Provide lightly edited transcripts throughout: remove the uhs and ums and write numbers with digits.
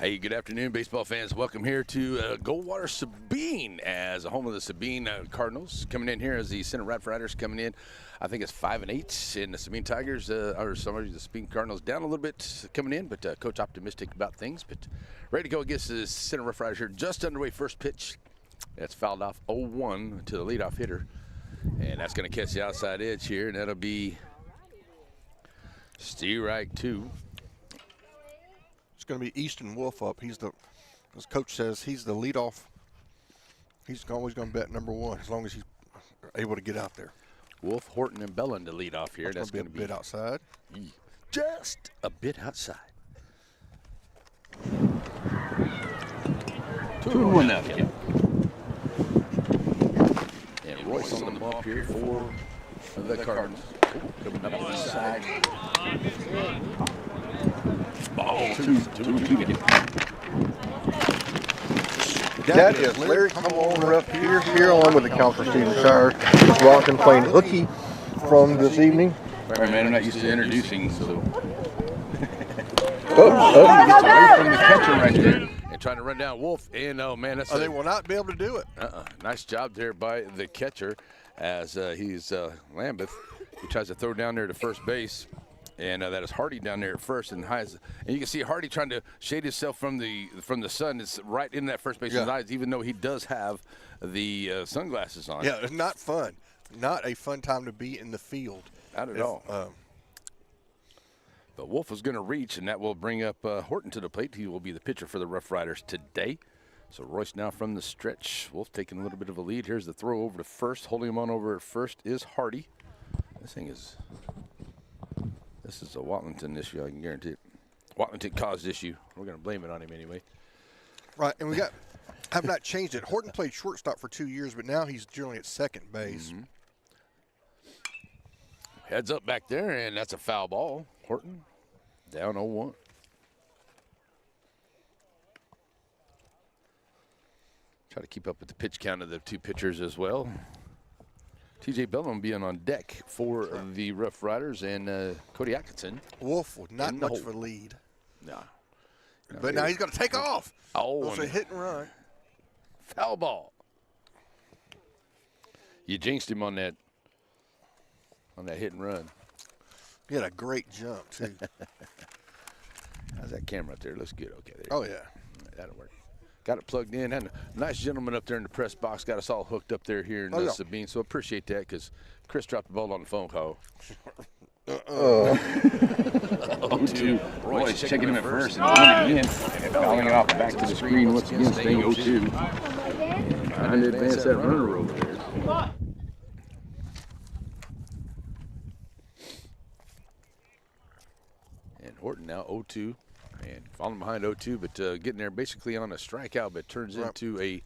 Hey, good afternoon, baseball fans. Welcome here to Goldwater Sabine as a home of the Sabine Cardinals. Coming in here as the Center Rat Riders coming in. I think it's 5-8, and the Sabine Tigers, the Sabine Cardinals down a little bit coming in, but Coach optimistic about things. But ready to go against the Center Rat Riders here. Just underway, first pitch. That's fouled off 0-1 to the leadoff hitter, and that's going to catch the outside edge here, and that'll be strike 2. It's going to be Easton Wolf up. As Coach says, he's the leadoff. He's always going to bet number 1 as long as he's able to get out there. Wolf, Horton, and Bellin to lead off here. That's going to be a bit outside. Just a bit outside. 2-1 now. And Royce on the bump here for the Cardinals. Coming up inside. Ball 2. That is Larry Comer up here on with the count for Stephen Shire. Rockton playing hooky from this evening. Sorry, man, I'm not used to introducing, so. Oh. Gets away from the catcher right there. And trying to run down Wolf. And, oh, man, that's they will not be able to do it. Nice job there by the catcher as he's Lambeth. He tries to throw down there to first base. And that is Hardy down there at first, and you can see Hardy trying to shade himself from the sun. It's right in that first baseman's eyes, even though he does have the sunglasses on. Yeah, it's not fun. Not a fun time to be in the field. Not at all. But Wolf is going to reach, and that will bring up Horton to the plate. He will be the pitcher for the Rough Riders today. So Royce now from the stretch. Wolf taking a little bit of a lead. Here's the throw over to first. Holding him on over at first is Hardy. This is a Watlington issue, I can guarantee it. Watlington caused issue. We're going to blame it on him anyway. Right, and have not changed it. Horton played shortstop for 2 years, but now he's generally at second base. Mm-hmm. Heads up back there, and that's a foul ball. Horton down 0-1. Try to keep up with the pitch count of the two pitchers as well. TJ Bellum being on deck for the Rough Riders, and Cody Atkinson. Wolf with not much of a lead. No. But now he's going to take off. Oh, it's a hit and run. Foul ball. You jinxed him on that hit and run. He had a great jump, too. How's that camera up there? Looks good. Okay. There oh, yeah. That'll work. Got it plugged in. And a nice gentleman up there in the press box. Got us all hooked up there here in Sabine. So appreciate that because Chris dropped the ball on the phone call. 0-2. Royce checking him at first and coming in. Fouling it off back to the screen once again, staying 0-2. Trying to advance that runner over there. And Horton now 0-2. And falling behind 0-2, but getting there basically on a strikeout, but turns into a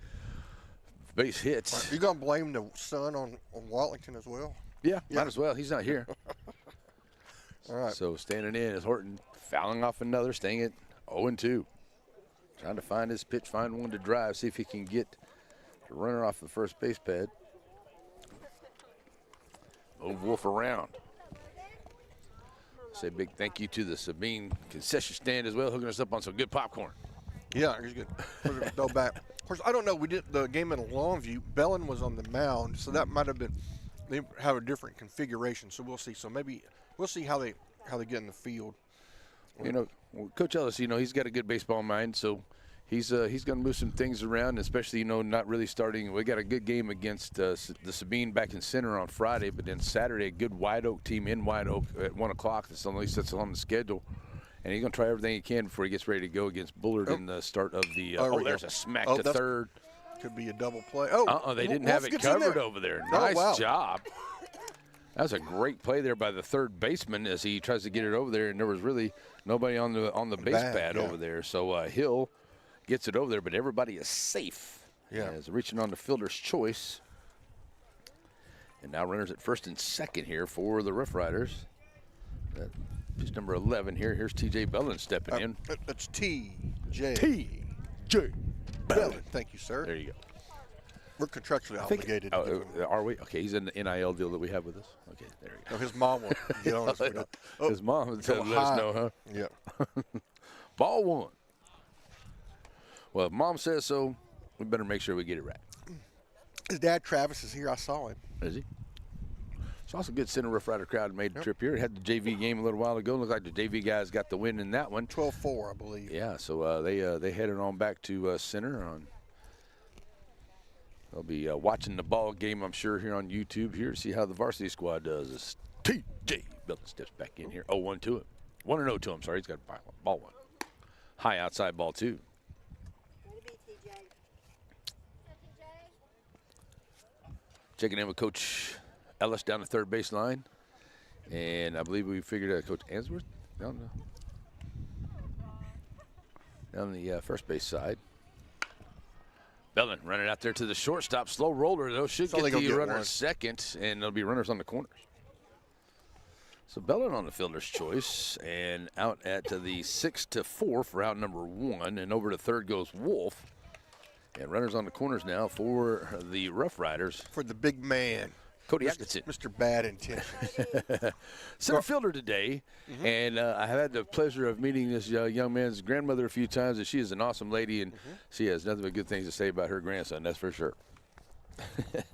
base hit. Are you going to blame the sun on Watlington as well? Yeah, might as well. He's not here. All right. So standing in is Horton, fouling off another, staying at 0-2. Trying to find his pitch, find one to drive, see if he can get the runner off the first base pad. Move Wolf around. Say a big thank you to the Sabine concession stand as well, hooking us up on some good popcorn. Yeah, he's good. Go back. Of course, I don't know. We did the game in Longview. Bellin was on the mound, so that might have been. They have a different configuration, so we'll see. So maybe we'll see how they get in the field. You know, Coach Ellis, he's got a good baseball mind, so he's going to move some things around, especially, not really starting. We got a good game against the Sabine back in center on Friday, but then Saturday, a good White Oak team in White Oak at 1 o'clock. That's at least that's on the schedule. And he's going to try everything he can before he gets ready to go against Bullard in the start of the there's a smack to third. Could be a double play. They didn't have it covered over there. Nice job. That was a great play there by the third baseman as he tries to get it over there, and there was really nobody on the base pad over there. So Hill gets it over there, but everybody is safe. Yeah. As reaching on the fielder's choice. And now runners at first and second here for the Rough Riders. Pitch number 11 here. Here's T.J. Bellin stepping in. That's T.J. T.J. Bellin. Thank you, sir. There you go. We're contractually obligated. Are we? Okay, he's in the NIL deal that we have with us. Okay, there you go. No, his mom will get on us. His mom said let us know, huh? Yeah. Ball 1. Well, if Mom says so, we better make sure we get it right. His dad, Travis, is here. I saw him. Is he? It's also a good center Rough Rider crowd made the trip here. It had the JV game a little while ago. Looked like the JV guys got the win in that one. 12-4, I believe. Yeah, so they headed on back to center. They'll be watching the ball game, I'm sure, here on YouTube here to see how the varsity squad does. As TJ Belton steps back in here. 0-1 to him. 1-0 to him. Sorry, he's got ball one. High outside ball two. Checking in with Coach Ellis down the third base line. And I believe we figured out Coach Answorth down the first base side. Bellin running out there to the shortstop. Slow roller, though. Should get the runner second, and there'll be runners on the corners. So Bellin on the fielder's choice, and out at the 6-4 for out number 1, and over to third goes Wolf. And runners on the corners now for the Rough Riders. For the big man. Cody Atkinson. Mr. Bad Intentions. Center fielder today, and I have had the pleasure of meeting this young man's grandmother a few times, and she is an awesome lady, and she has nothing but good things to say about her grandson, that's for sure.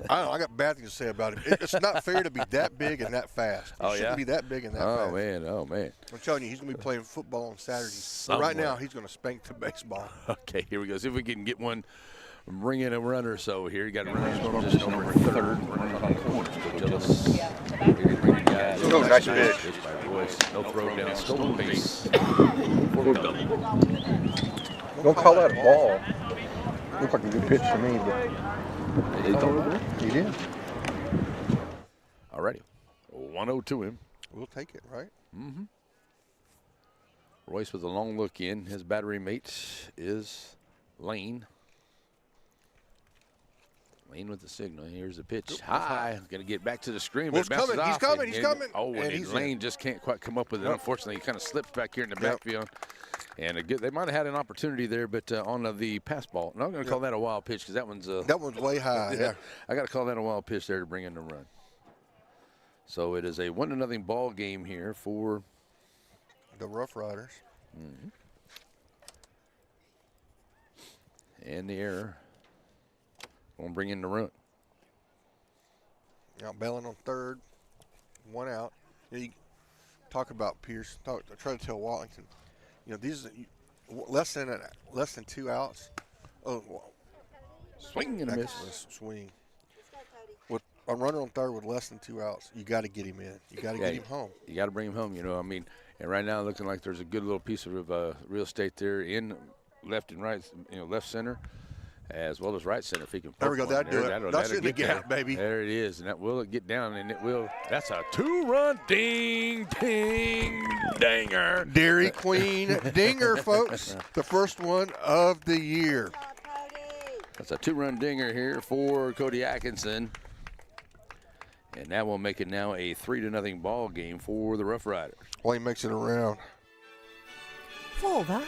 I don't know, I got bad things to say about him. It's not fair to be that big and that fast. He shouldn't be that big and that fast. Oh, man. I'm telling you, he's going to be playing football on Saturdays. But right now, he's going to spank the baseball. Okay, here we go. See if we can get one. Bring in a runner so here. You got runners going just over third. Oh, nice pitch. By Royce. No throw down. Stolen base. Don't call that a ball. Looked like a good pitch to me, but he did. All righty. 1-0 to him. We'll take it, right? Mm-hmm. Royce with a long look in. His battery mate is Lane. Lane with the signal. Here's the pitch. High. Going to get back to the screen. Well, but he's coming. He's coming. Oh, and Lane just can't quite come up with it. Unfortunately, he kind of slips back here in the backfield. And they might have had an opportunity there, but on the pass ball. No, I'm going to call that a wild pitch because that one's way high. Yeah. I got to call that a wild pitch there to bring in the run. So it is a 1-0 ball game here for the Rough Riders. And the error. Going to bring in the run. Now Bellin on third, 1 out. You talk about Pierce. Try to tell Wallington. These less than 2 outs. Oh, swing and a miss. Swing. With a runner on third with less than 2 outs, you got to get him in. You got to get him home. You got to bring him home. And right now looking like there's a good little piece of real estate there in left and right. Left center. As well as right center, if he can. There we go. That'll do it. That's in the gap, baby. There it is, and that will get down, and it will. That's a 2-run ding, dinger. Dairy Queen dinger, folks. The first one of the year. That's a 2-run dinger here for Cody Atkinson, and that will make it now a 3-0 ball game for the Rough Riders. Well, he makes it around. Father,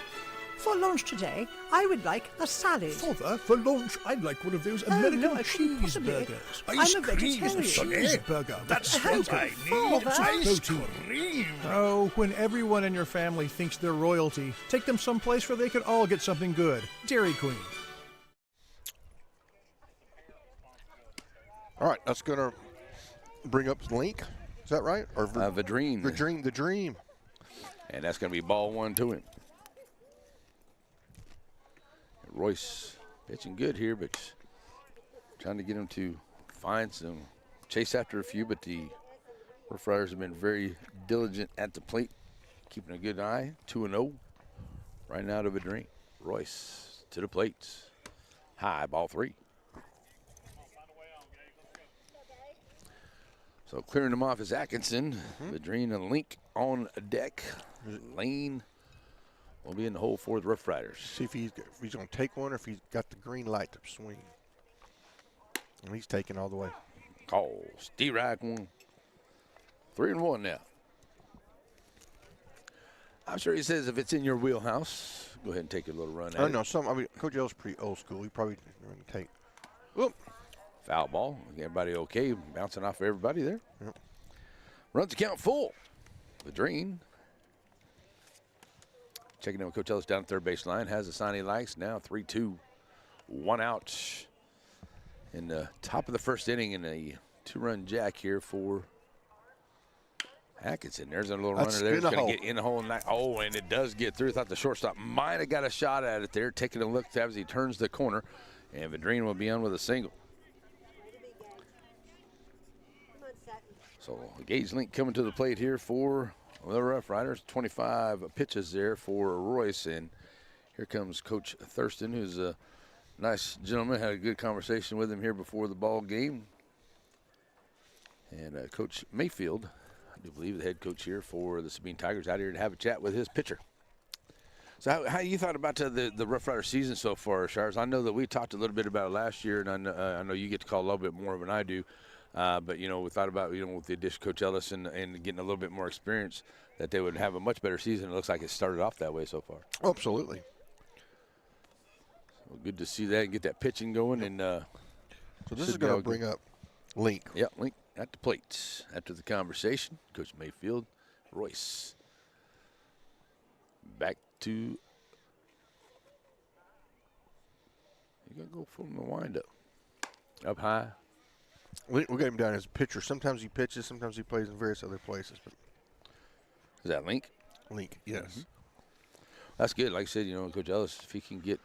for lunch today, I would like a salad. Father, for lunch, I'd like one of those American cheeseburgers. I'm a vegetarian. Cheeseburger. That's what I Father. need. Protein. Oh, when everyone in your family thinks they're royalty, take them someplace where they could all get something good. Dairy Queen. All right, that's going to bring up Link. Is that right? Or Vadreen. The Dream. And that's going to be ball 1 to him. Royce pitching good here, but trying to get him to find some chase after a few, but the Rough Riders have been very diligent at the plate, keeping a good eye. 2-0 right now to Vadreen. Royce to the plate. High, ball 3. So clearing them off is Atkinson. Vadreen and Link on deck. Lane will be in the hole for the Rough Riders. See if he's going to take one or if he's got the green light to swing. And he's taking all the way. Call. Steve Rack one. 3-1 now. I'm sure he says if it's in your wheelhouse, go ahead and take a little run at I know. Coach L's pretty old school. He probably going to take. Whoop. Foul ball. Everybody okay? Bouncing off of everybody there. Yep. Runs the count full. Vadreen Checking in with Coach Ellis down at third base line. Has a sign he likes. Now 3-2. 1 out in the top of the first inning in a 2-run jack here for Atkinson. There's a little runner there. It's going to get in the hole. And it does get through. Thought the shortstop might have got a shot at it there. Taking a look as he turns the corner. And Vadrine will be on with a single. So Gage Link coming to the plate here for the Rough Riders. 25 pitches there for Royce. And here comes Coach Thurston, who's a nice gentleman. Had a good conversation with him here before the ball game. And Coach Mayfield, I do believe the head coach here for the Sabine Tigers, out here to have a chat with his pitcher. So how you thought about the Rough Rider season so far, Shires? I know that we talked a little bit about it last year, and I know you get to call a little bit more than I do. But, you know, we thought about, you know, with the addition of Coach Ellis and getting a little bit more experience, that they would have a much better season. It looks like it started off that way so far. Absolutely. So good to see that and get that pitching going. And so this is going to bring up Link. Yeah, Link at the plate. After the conversation, Coach Mayfield, Royce. Back to, you're going to go from the windup. Up high. We got him down as a pitcher. Sometimes he pitches, sometimes he plays in various other places. But is that Link? Link, yes. Mm-hmm. That's good. Like I said, you know, Coach Ellis, if he can get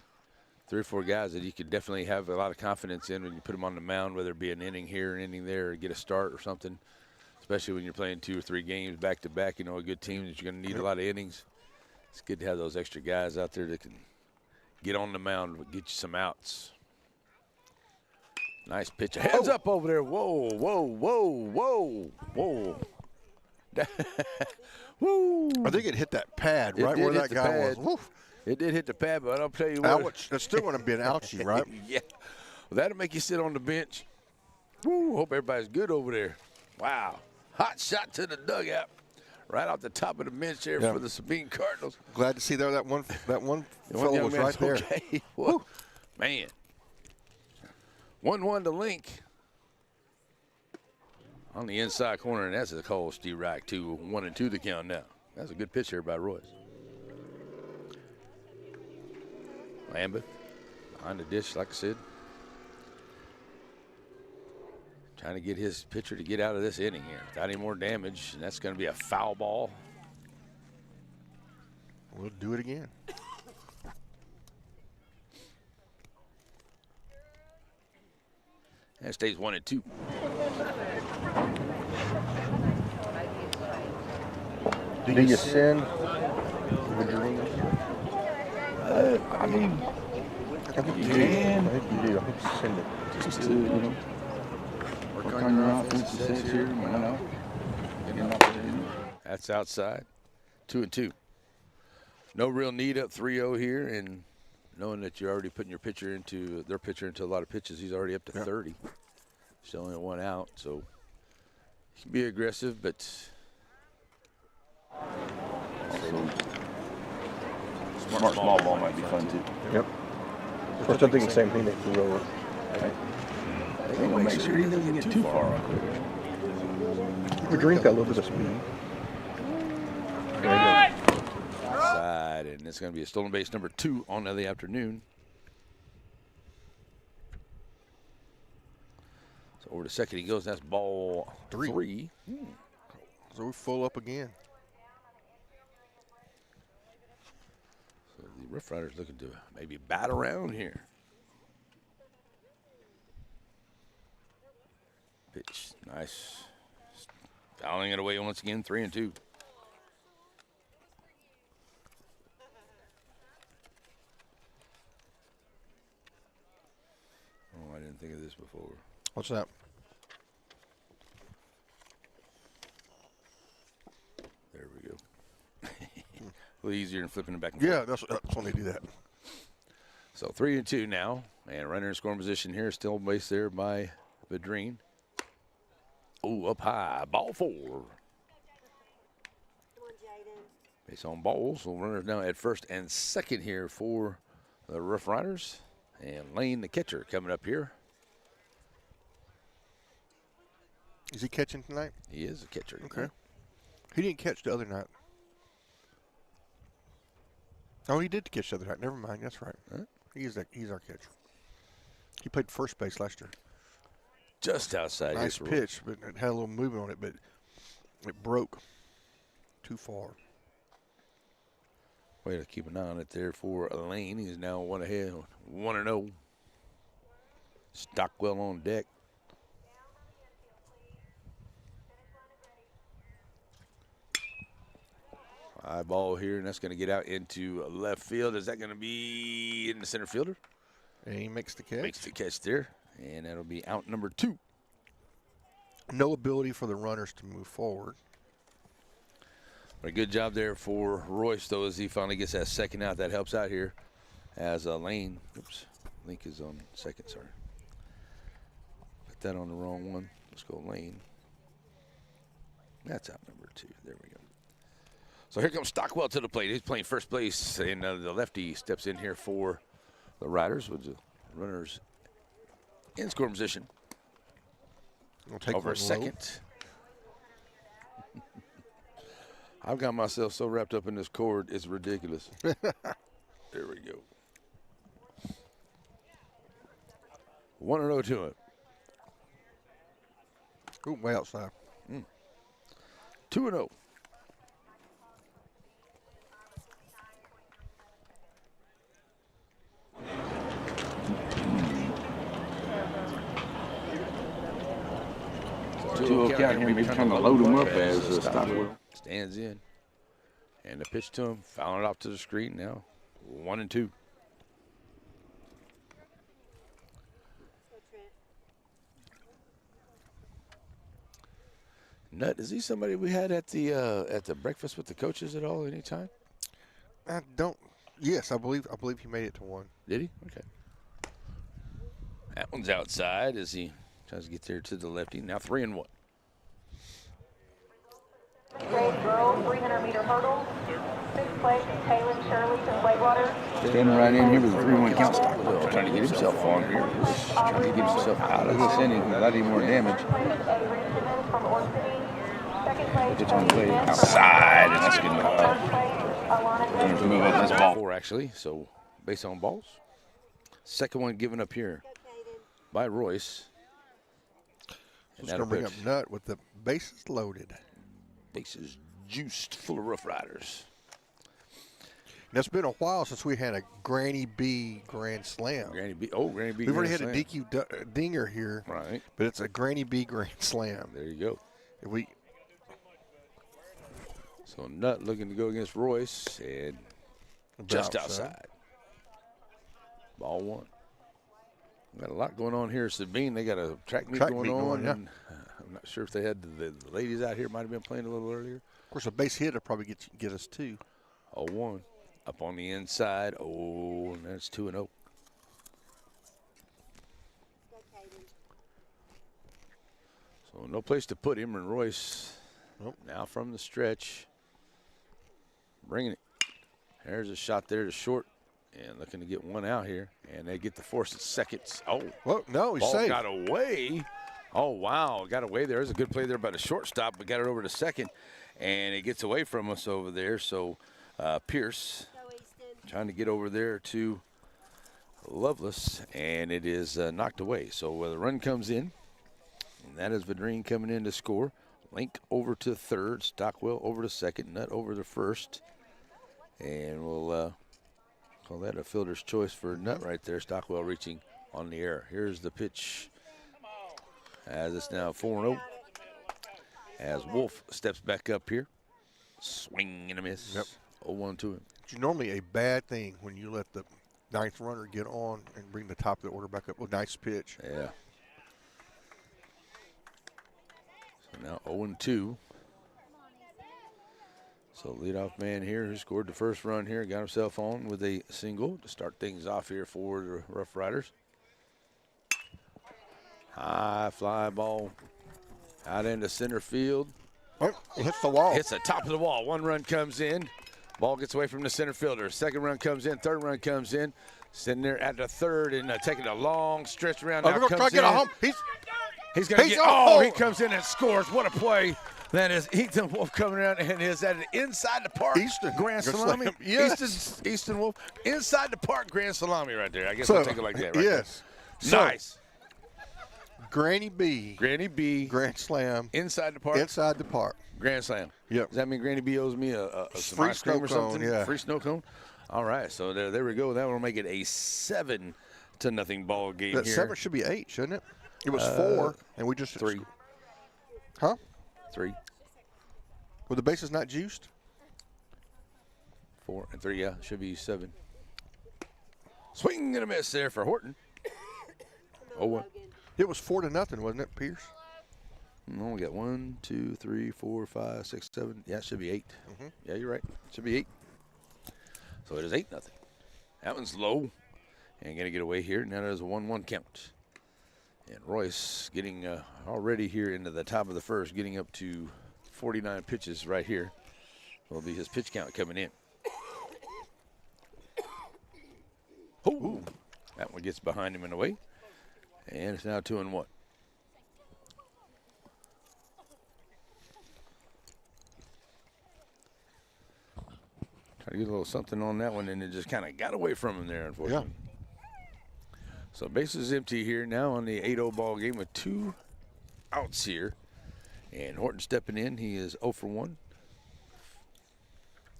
3 or 4 guys that he could definitely have a lot of confidence in when you put them on the mound, whether it be an inning here, an inning there, or get a start or something, especially when you're playing 2 or 3 games back to back, you know, a good team that you're going to need a lot of innings. It's good to have those extra guys out there that can get on the mound and get you some outs. Nice pitch. Heads up over there. Whoa, whoa, whoa, whoa, whoa. Woo. I think it hit that pad right where that guy was. Woof. It did hit the pad, but I'll tell you what. Ouch. That's still going to be an ouchie, right? Yeah. Well, that'll make you sit on the bench. Woo. Hope everybody's good over there. Wow. Hot shot to the dugout. Right off the top of the bench there for the Sabine Cardinals. Glad to see there that one fellow was right there. Okay. Woo. Man. 1-1 to Link. On the inside corner, and that's a call, Steve Reich, too. 1-2 the count now. That's a good pitch here by Royce. Lambeth behind the dish, like I said. Trying to get his pitcher to get out of this inning here without any more damage, and that's going to be a foul ball. We'll do it again. And it stays 1-2. Do you send Vadrine? I mean, I think you do. I think you do. I think you send it. just to, you know, work on your offensive sets here, you know. Get an opportunity. That's outside. 2-2. No real need up 3-0 here, and knowing that you're already putting their pitcher into a lot of pitches, he's already up to 30. Still only 1 out, so he can be aggressive, but Smart small ball might be fun too. Yep. Of course, I'm thinking the same thing that you wrote. I think we'll make sure he doesn't get too far off. Vadrine got a little bit of speed. outside, and it's going to be a stolen base number 2 on the afternoon. So over to second he goes. That's ball 3. So we're full up again. So the Rough Riders looking to maybe bat around here. Pitch, nice. Fouling it away once again, 3-2. Oh, I didn't think of this before. What's that? There we go. A little easier than flipping it back and forth. Yeah, that's when they do that. So 3-2 now, and runner in scoring position here, still base there by Vadrine. Oh, up high, ball 4. Base on balls, so runners now at first and second here for the Rough Riders. And Lane, the catcher, coming up here. Is he catching tonight? He is a catcher. Okay. He didn't catch the other night. Oh, he did catch the other night. Never mind. That's right. Huh? He's our catcher. He played first base last year. Just outside. Nice pitch, but it had a little movement on it, but it broke too far. Way to keep an eye on it there for Lane. He's now 1 ahead, 1-0. Stockwell on deck. High ball here, and that's going to get out into left field. Is that going to be in the center fielder? And he makes the catch. Makes the catch there, and that'll be out number 2. No ability for the runners to move forward. But a good job there for Royce, though, as he finally gets that second out. That helps out here as Lane. Oops, Link is on second, sorry. Put that on the wrong one. Let's go Lane. That's out number 2. There we go. So here comes Stockwell to the plate. He's playing first base, and the lefty steps in here for the Riders with the runners in scoring position. We'll take over a second. I've got myself so wrapped up in this cord, it's ridiculous. There we go. 1-0 to it. Ooh, way outside. 2-0. Two count here. Maybe trying to load him up as Stockwell. Stands in. And the pitch to him. Fouling it off to the screen now. 1-2. Nut, is he somebody we had at the breakfast with the coaches at all anytime? I don't. Yes, I believe he made it to 1. Did he? Okay. That one's outside as he tries to get there to the lefty. Now 3-1. Grade girls 300-meter hurdle. 6th place, Taylor Shirley from Whitewater. Standing right in here with a 3-1 count. Stockwell trying to get himself on here. Just trying to get himself out of this inning without any more damage. It's on the way outside, and that's good enough. Runners move up. That's ball 4 actually. So base on balls. Second one given up here by Royce. And that's going to bring up Nut with the bases loaded. Bases juiced full of Rough Riders. Now, it's been a while since we had a Granny B Grand Slam. Granny B. Oh, Granny B. We've already Grand had Slam. a DQ dinger here. Right. But it's a Granny B Grand Slam. There you go. If we. So Nut looking to go against Royce and just outside. Ball 1. Got a lot going on here. Sabine, they got a track meet going on. Yeah. And, I'm not sure if they had the ladies out here. Might have been playing a little earlier. Of course, a base hit will probably get us 2. 0-1. Up on the inside. Oh, and that's 2-0. So no place to put him, and Royce now from the stretch. Bringing it. There's a shot there to short. And looking to get one out here. And they get the force at seconds. Oh. Well, no, he's ball safe. Got away. Oh, wow. Got away there. There's a good play there by the shortstop, but got it over to second. And it gets away from us over there. So Pierce trying to get over there to Loveless. And it is knocked away. So the run comes in. And that is Vadrine coming in to score. Link over to third. Stockwell over to second. Nut over to first. And we'll call that a fielder's choice for Nut right there. Stockwell reaching on the air. Here's the pitch as it's now 4-0. As Wolf steps back up here. Swing and a miss. Yep. 0-1 to him. It's normally a bad thing when you let the 9th runner get on and bring the top of the order back up. Well, nice pitch. Yeah. So now 0-2. So leadoff man here who scored the first run here, got himself on with a single to start things off here for the Rough Riders. High fly ball out into center field. Oh, it hits the wall. Hits the top of the wall. One run comes in. Ball gets away from the center fielder. Second run comes in. Third run comes in. Sitting there at the third and taking a long stretch around. We're going to try to get a home. He's going to get. Oh, he comes in and scores. What a play That is Ethan Wolf coming around, and is that an inside the park Easton. grand Good salami? slam. Yes. Easton Wolf, inside the park grand salami right there. I guess I'll take it like that right yes. there. So, Nice. Granny B. Granny B. Grand slam. Inside the park. Inside the park. Grand slam. Yep. Does that mean Granny B owes me some Free ice cream snow or something? cone, yeah. Free snow cone? All right, so there we go. That will make it a 7-0 ball game That here. 7 should be 8, shouldn't it? It was 4, and we just 3. Huh? 3, Were the bases not juiced? 4, and 3. Yeah, should be 7. Swing and a miss there for Horton. 0-1. It was 4-0, wasn't it, Pierce? No, we got 1, 2, 3, 4, 5, 6, 7. Yeah, it should be 8. Mm-hmm. Yeah, you're right. It should be 8. So it is 8-0. That one's low. And going to get away here. Now there's a 1-1 count. And Royce getting already here into the top of the first, getting up to 49 pitches right here. Will be his pitch count coming in. Ooh. That one gets behind him and away. And it's now 2-1. Try to get a little something on that one, and it just kind of got away from him there, unfortunately. Yeah. So bases empty here now on the 8-0 ball game with 2 outs here. And Horton stepping in. He is 0 for 1.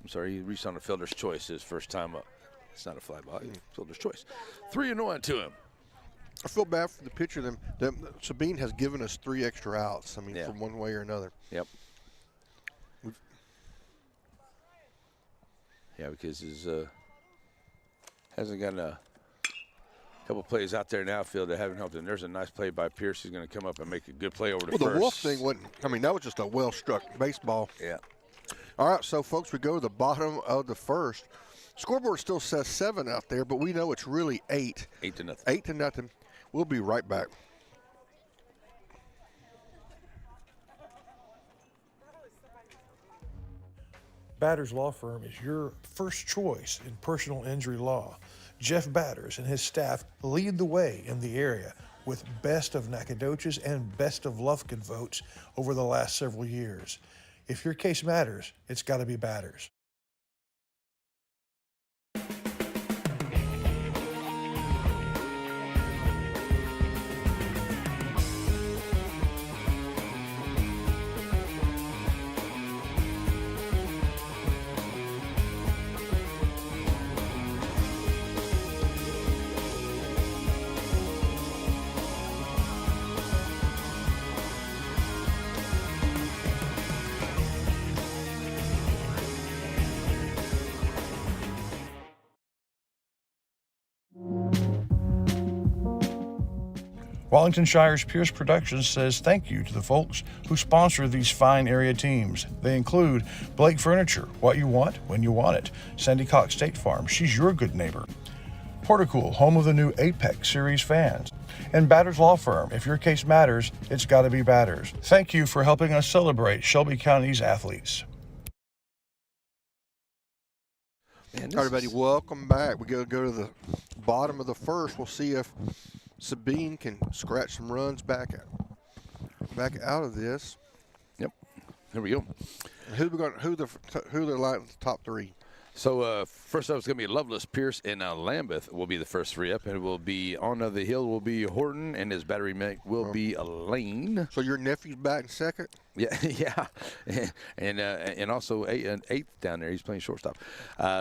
I'm sorry, he reached on a fielder's choice his first time up. It's not a fly ball, fielder's choice. 3-1 to him. I feel bad for the pitcher. Sabine has given us 3 extra outs. I mean, Yeah. from one way or another. Yep. Yeah, because he's hasn't gotten a couple plays out there in outfield that haven't helped him. There's a nice play by Pierce. He's going to come up and make a good play over to first. Well, the Wolf thing wasn't. I mean, that was just a well-struck baseball. Yeah. All right, so folks, we go to the bottom of the first. Scoreboard still says 7 out there, but we know it's really 8. 8-0. 8-0. We'll be right back. Batters Law Firm is your first choice in personal injury law. Jeff Batters and his staff lead the way in the area with best of Nacogdoches and best of Lufkin votes over the last several years. If your case matters, it's got to be Batters. Wallington Shire's Pierce Productions says thank you to the folks who sponsor these fine area teams. They include Blake Furniture, what you want, when you want it. Sandy Cox State Farm, she's your good neighbor. Porticool, home of the new Apex Series fans. And Batters Law Firm, if your case matters, it's got to be Batters. Thank you for helping us celebrate Shelby County's athletes. Man, everybody, welcome back. We go to the bottom of the first. We'll see if Sabine can scratch some runs back out of this. Yep. Here we go. Who the top 3? So first up is going to be Loveless, Pierce, and Lambeth will be the first 3 up, and it will be on the hill will be Horton, and his battery mate will be Elaine. So your nephew's back in second? Yeah, yeah, and also an 8th down there. He's playing shortstop.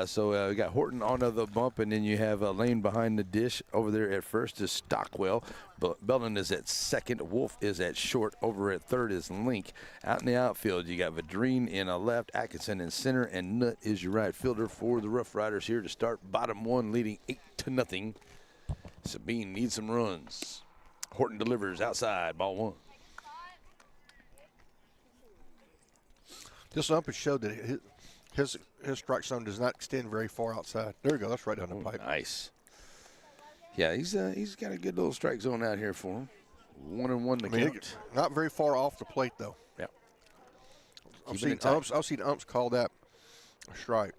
So we got Horton on the bump, and then you have Elaine behind the dish over there at first is Stockwell. Belden is at second. Wolf is at short. Over at third is Link. Out in the outfield, you got Vadrine in a left, Atkinson in center, and Nutt is your right fielder for the Rough Riders here to start bottom 1, leading 8-0. Sabine needs some runs. Horton delivers outside, ball 1. This ump has showed that his strike zone does not extend very far outside. There we go. That's right down the pipe. Nice. Yeah, he's got a good little strike zone out here for him. 1-1 to count. Not very far off the plate though. Yeah. I've seen umps call that a strike.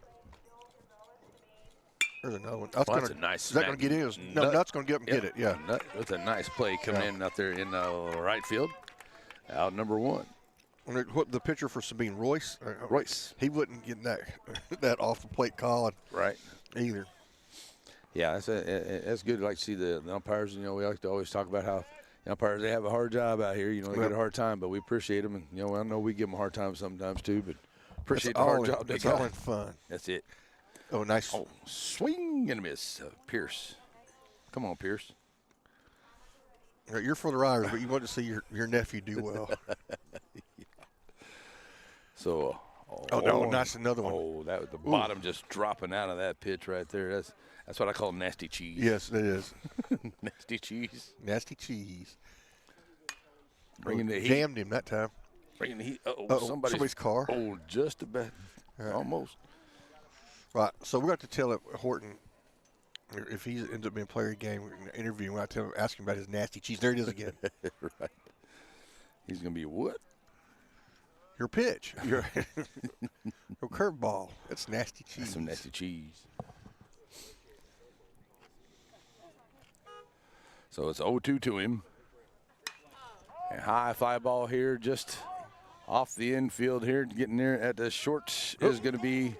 There's another one. That's a nice. Is that going to get in? No, Nutt's going to get up and get it. Yeah. Nutt with a nice play coming in out there in right field. Out number 1. What the pitcher for Sabine, Royce? Royce. He wouldn't get that off the plate call Right. either. Yeah, that's good. Like to see the umpires. You know, we like to always talk about how the umpires, they have a hard job out here. You know, they get a hard time, but we appreciate them. And, you know, I know we give them a hard time sometimes too, but appreciate the hard job they It's got. all in fun. That's it. Oh, nice. Oh, swing and a miss. Pierce. Come on, Pierce. You're for the Riders, but you want to see your nephew do well. So, that's another one. Oh, that was the bottom just dropping out of that pitch right there. That's what I call nasty cheese. Yes, it is. Nasty cheese. Nasty cheese. Bringing the heat. Jammed him that time. Bringing the heat. Somebody's car. Oh, just about. Almost. Right. So we're going to tell Horton if he ends up being player of the game. We're going to interview him. We're going to tell him, ask him about his nasty cheese. There it is again. Right. He's going to be what? Your pitch. Your curveball. That's nasty cheese. That's some nasty cheese. So it's 0-2 to him. And high fly ball here, just off the infield here, getting there at the short is going to be.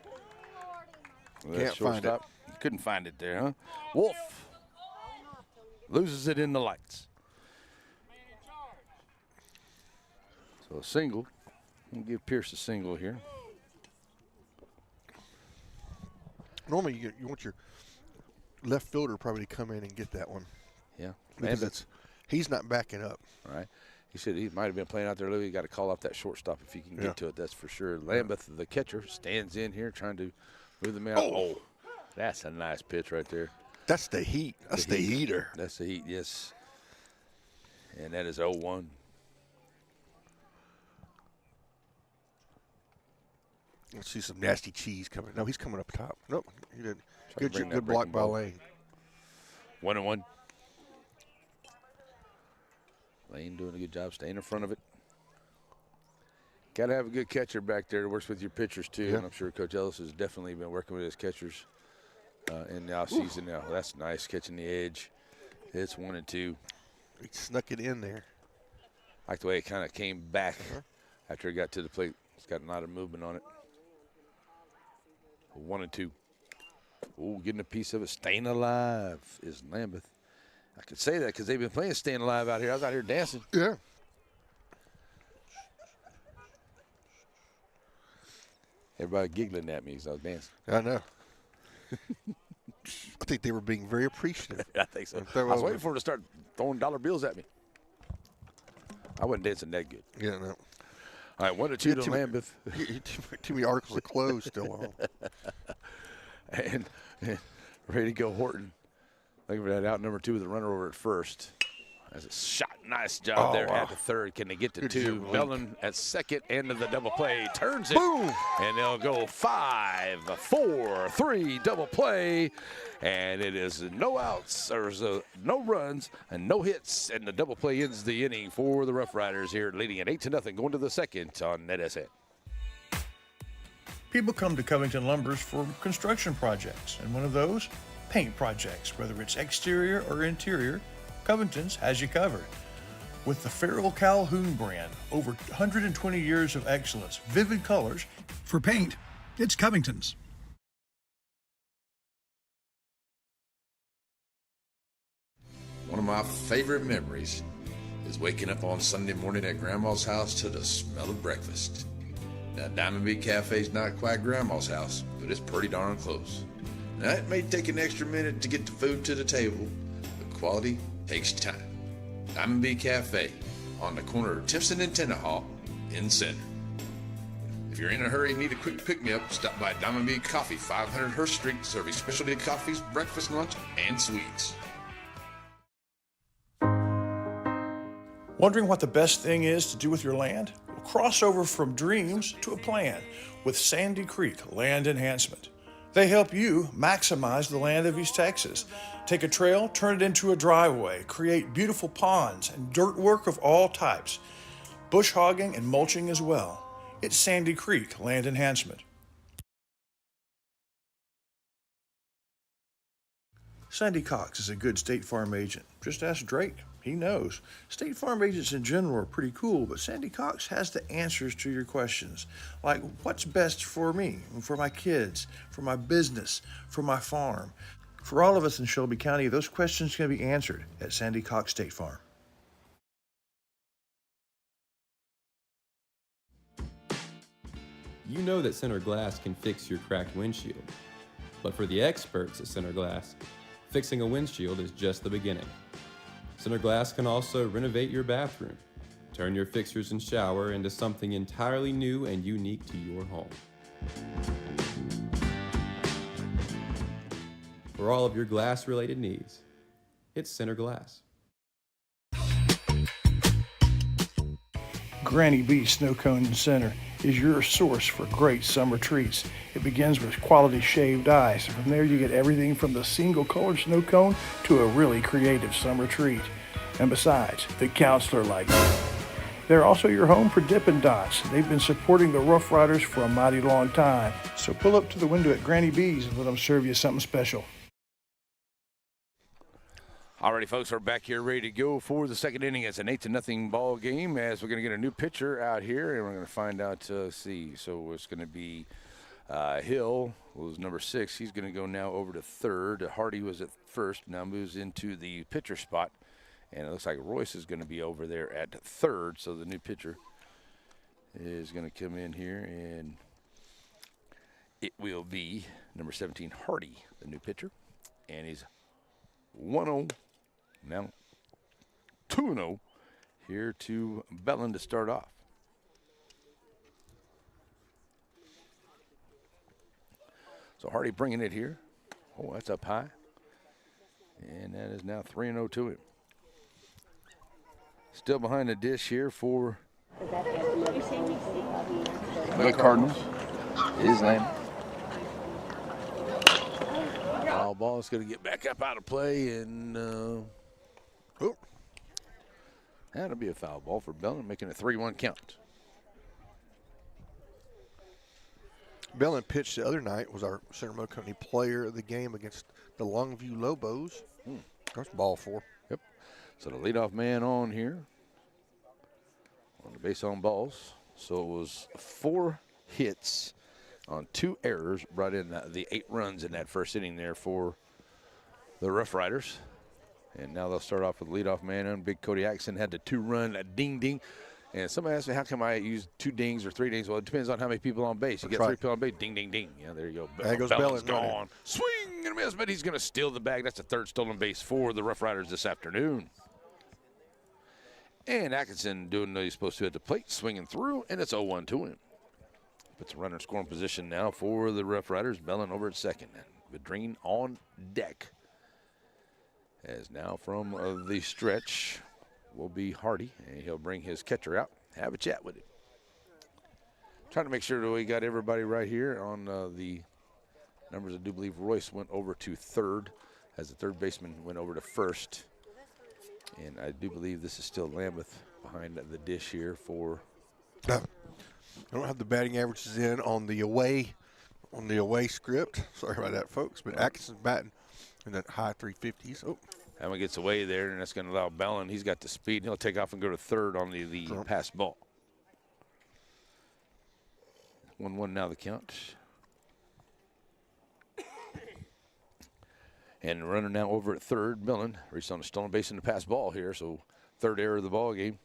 Can't find it. Couldn't find it there, huh? Wolf loses it in the lights. So a single. We'll give Pierce a single here. Normally, you want your left fielder probably to come in and get that one. Yeah. Because he's not backing up. All right. He said he might have been playing out there. Louis, got to call off that shortstop if he can get to it. That's for sure. Lambeth, the catcher, stands in here trying to move the man out. Oh, that's a nice pitch right there. That's the heat. That's the heater. That's the heat, yes. And that is 0-1. Let's see some nasty cheese coming. No, he's coming up top. Nope, he did. Good block by ball. Lane. 1-1. Lane doing a good job staying in front of it. Got to have a good catcher back there that works with your pitchers, too. Yeah. And I'm sure Coach Ellis has definitely been working with his catchers in the offseason now. That's nice, catching the edge. It's 1-2. He snuck it in there. I like the way it kind of came back after it got to the plate. It's got a lot of movement on it. 1-2. Oh, getting a piece of it. Staying alive is Lambeth. I could say that because they've been playing Staying Alive out here. I was out here dancing. Yeah. Everybody giggling at me because I was dancing. I know. I think they were being very appreciative. I think so. I was waiting for them to start throwing dollar bills at me. I wasn't dancing that good. Yeah, no. All right, 1-2 to Lambeth. Too many articles of clothes still on. and ready to go Horton. Looking for that out number 2 with the runner over at first. That's a shot. Nice job there at the third. Can they get to 2? Bellin at second. End of the double play. Turns it. Boom! And they'll go 5, 4, 3 double play. And it is no outs, or no runs, and no hits. And the double play ends the inning for the Rough Riders here, leading at 8-0, going to the second on NetSN. People come to Covington Lumbers for construction projects, and one of those, paint projects. Whether it's exterior or interior, Covington's has you covered. With the Farrell Calhoun brand, over 120 years of excellence, vivid colors. For paint, it's Covington's. One of my favorite memories is waking up on Sunday morning at Grandma's house to the smell of breakfast. Now, Diamond Bee Cafe's not quite Grandma's house, but it's pretty darn close. Now, it may take an extra minute to get the food to the table, but quality takes time. Diamond Bee Cafe on the corner of Timpson and Tennahaw in Center. If you're in a hurry and need a quick pick-me-up, stop by Diamond Bee Coffee, 500 Hurst Street, serving specialty coffees, breakfast, lunch, and sweets. Wondering what the best thing is to do with your land? Well, cross over from dreams to a plan with Sandy Creek Land Enhancement. They help you maximize the land of East Texas. Take a trail, turn it into a driveway, create beautiful ponds and dirt work of all types, bush hogging and mulching as well. It's Sandy Creek Land Enhancement. Sandy Cox is a good State Farm agent. Just ask Drake. He knows. State Farm agents in general are pretty cool, but Sandy Cox has the answers to your questions. Like, what's best for me, for my kids, for my business, for my farm? For all of us in Shelby County, those questions can be answered at Sandy Cox State Farm. You know that Center Glass can fix your cracked windshield. But for the experts at Center Glass, fixing a windshield is just the beginning. Center Glass can also renovate your bathroom, turn your fixtures and shower into something entirely new and unique to your home. For all of your glass-related needs, it's Center Glass. Granny B Snow Cone Center is your source for great summer treats. It begins with quality shaved ice. From there you get everything from the single colored snow cone to a really creative summer treat. And besides, the counselor likes it. They're also your home for Dippin' Dots. They've been supporting the Rough Riders for a mighty long time. So pull up to the window at Granny B's and let them serve you something special. Alrighty, folks, we're back here ready to go for the second inning. It's an 8-0 ball game as we're going to get a new pitcher out here, and we're going to find out, so it's going to be Hill, who's number 6. He's going to go now over to third. Hardy was at first, now moves into the pitcher spot, and it looks like Royce is going to be over there at third, so the new pitcher is going to come in here, and it will be number 17, Hardy, the new pitcher, and he's 1-0. Now 2-0 here to Bellin to start off. So Hardy bringing it here. Oh, that's up high. And that is now 3-0 to him. Still behind the dish here for The Cardinals. His name. foul ball. It's going to get back up out of play, and that'll be a foul ball for Bellin, making a 3-1 count. Bellin pitched the other night, was our Center Mo Company player of the game against the Longview Lobos. That's ball 4. Yep. So the leadoff man on here on the base on balls. So it was 4 hits on 2 errors, brought in the 8 runs in that first inning there for the Rough Riders. And now they'll start off with leadoff man on. Big Cody Atkinson had the 2-run ding-ding. And somebody asked me, how come I use 2 dings or 3 dings? Well, it depends on how many people on base. You get 3 people on base, ding, ding, ding. Yeah, there you go. There goes Bellin's Bellin. gone. Swing and a miss, but he's going to steal the bag. That's the 3rd stolen base for the Rough Riders this afternoon. And Atkinson doing what he's supposed to at the plate, swinging through, and it's 0-1 to him. Puts a runner in scoring position now for the Rough Riders. Bellin over at second. Vidrine on deck. As now from the stretch will be Hardy, and he'll bring his catcher out, have a chat with him. Trying to make sure that we got everybody right here on the numbers. I do believe Royce went over to third, as the third baseman went over to first. And I do believe this is still Lambeth behind the dish here for. I don't have the batting averages in on the away script. Sorry about that, folks. But Atkinson's batting in that high 350s. Oh. Hammer gets away there, and that's going to allow Bellin. He's got the speed, and he'll take off and go to third on the pass ball. 1-1 now the count. And the runner now over at third. Bellin reached on a stolen base in the pass ball here, so 3rd error of the ball game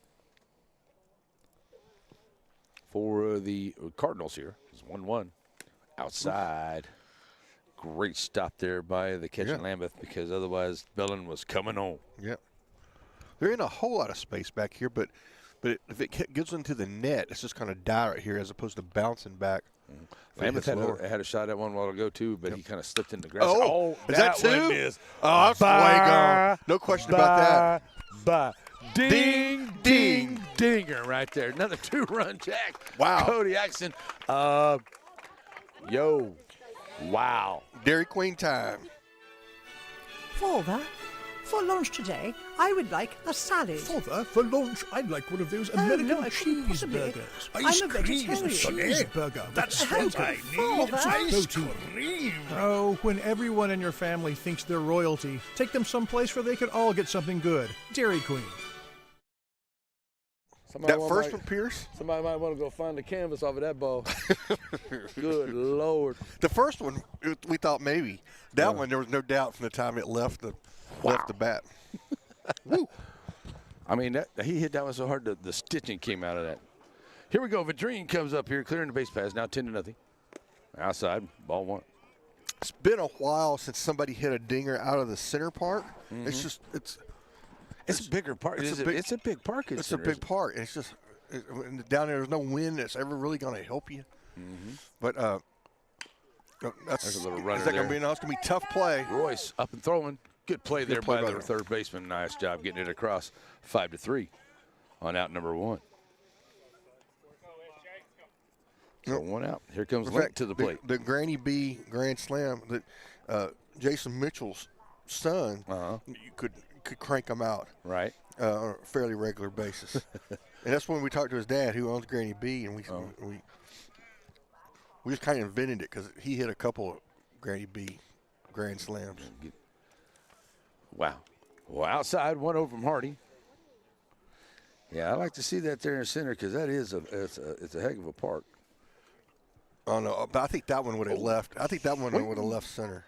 for the Cardinals here. It's 1-1 outside. Great stop there by the catcher Lambeth, because otherwise Bellin was coming on. Yeah. They're in a whole lot of space back here, but if it gets into the net, it's just kind of die right here as opposed to bouncing back. Lambeth had a shot at one while ago, too, but he kind of slipped in the grass. Oh, is that 2? One is oh, that's way gone. No question about that. Ding, ding, dinger right there. Another 2-run jack. Wow. Cody Atkinson. Wow. Dairy Queen time. Father, For lunch today, I would like a salad. Father, for lunch, I'd like one of those Oh, American no, I couldn't possibly. cheeseburgers. I'm a vegetarian. Cheeseburger. That's Oh, what I need. Father. Ice cream. Oh, when everyone in your family thinks they're royalty, take them someplace where they can all get something good. Dairy Queen. That first one, Pierce? Somebody might want to go find the canvas off of that ball. Good Lord. The first one, we thought maybe. That one, there was no doubt from the time it left the bat. Woo. I mean, he hit that one so hard the stitching came out of that. Here we go. Vidrine comes up here, clearing the base pass. Now 10-0. Outside, ball 1. It's been a while since somebody hit a dinger out of the center park. Mm-hmm. It's just it's a bigger park. It's a big park. It's a big park. It's just down there's no wind that's ever really going to help you. Mm-hmm. But that's There's a little runner is that going to there. be enough? It's going to be tough play. Royce up and throwing. Good play there play by by the the- third baseman. Nice job getting it across. 5-3 on out number 1. So 1 out. Here comes In Link fact, to the plate. The Granny B Grand Slam that Jason Mitchell's son, you could crank him out. Right. On a fairly regular basis. And that's when we talked to his dad, who owns Granny B, and we just kind of invented it because he hit a couple of Granny B Grand Slams. Wow. Well, outside, 1-0 from Hardy. Yeah, I like to see that there in center because that is it's a heck of a park. Oh no, but I think that one would have left. I think that one would have left center.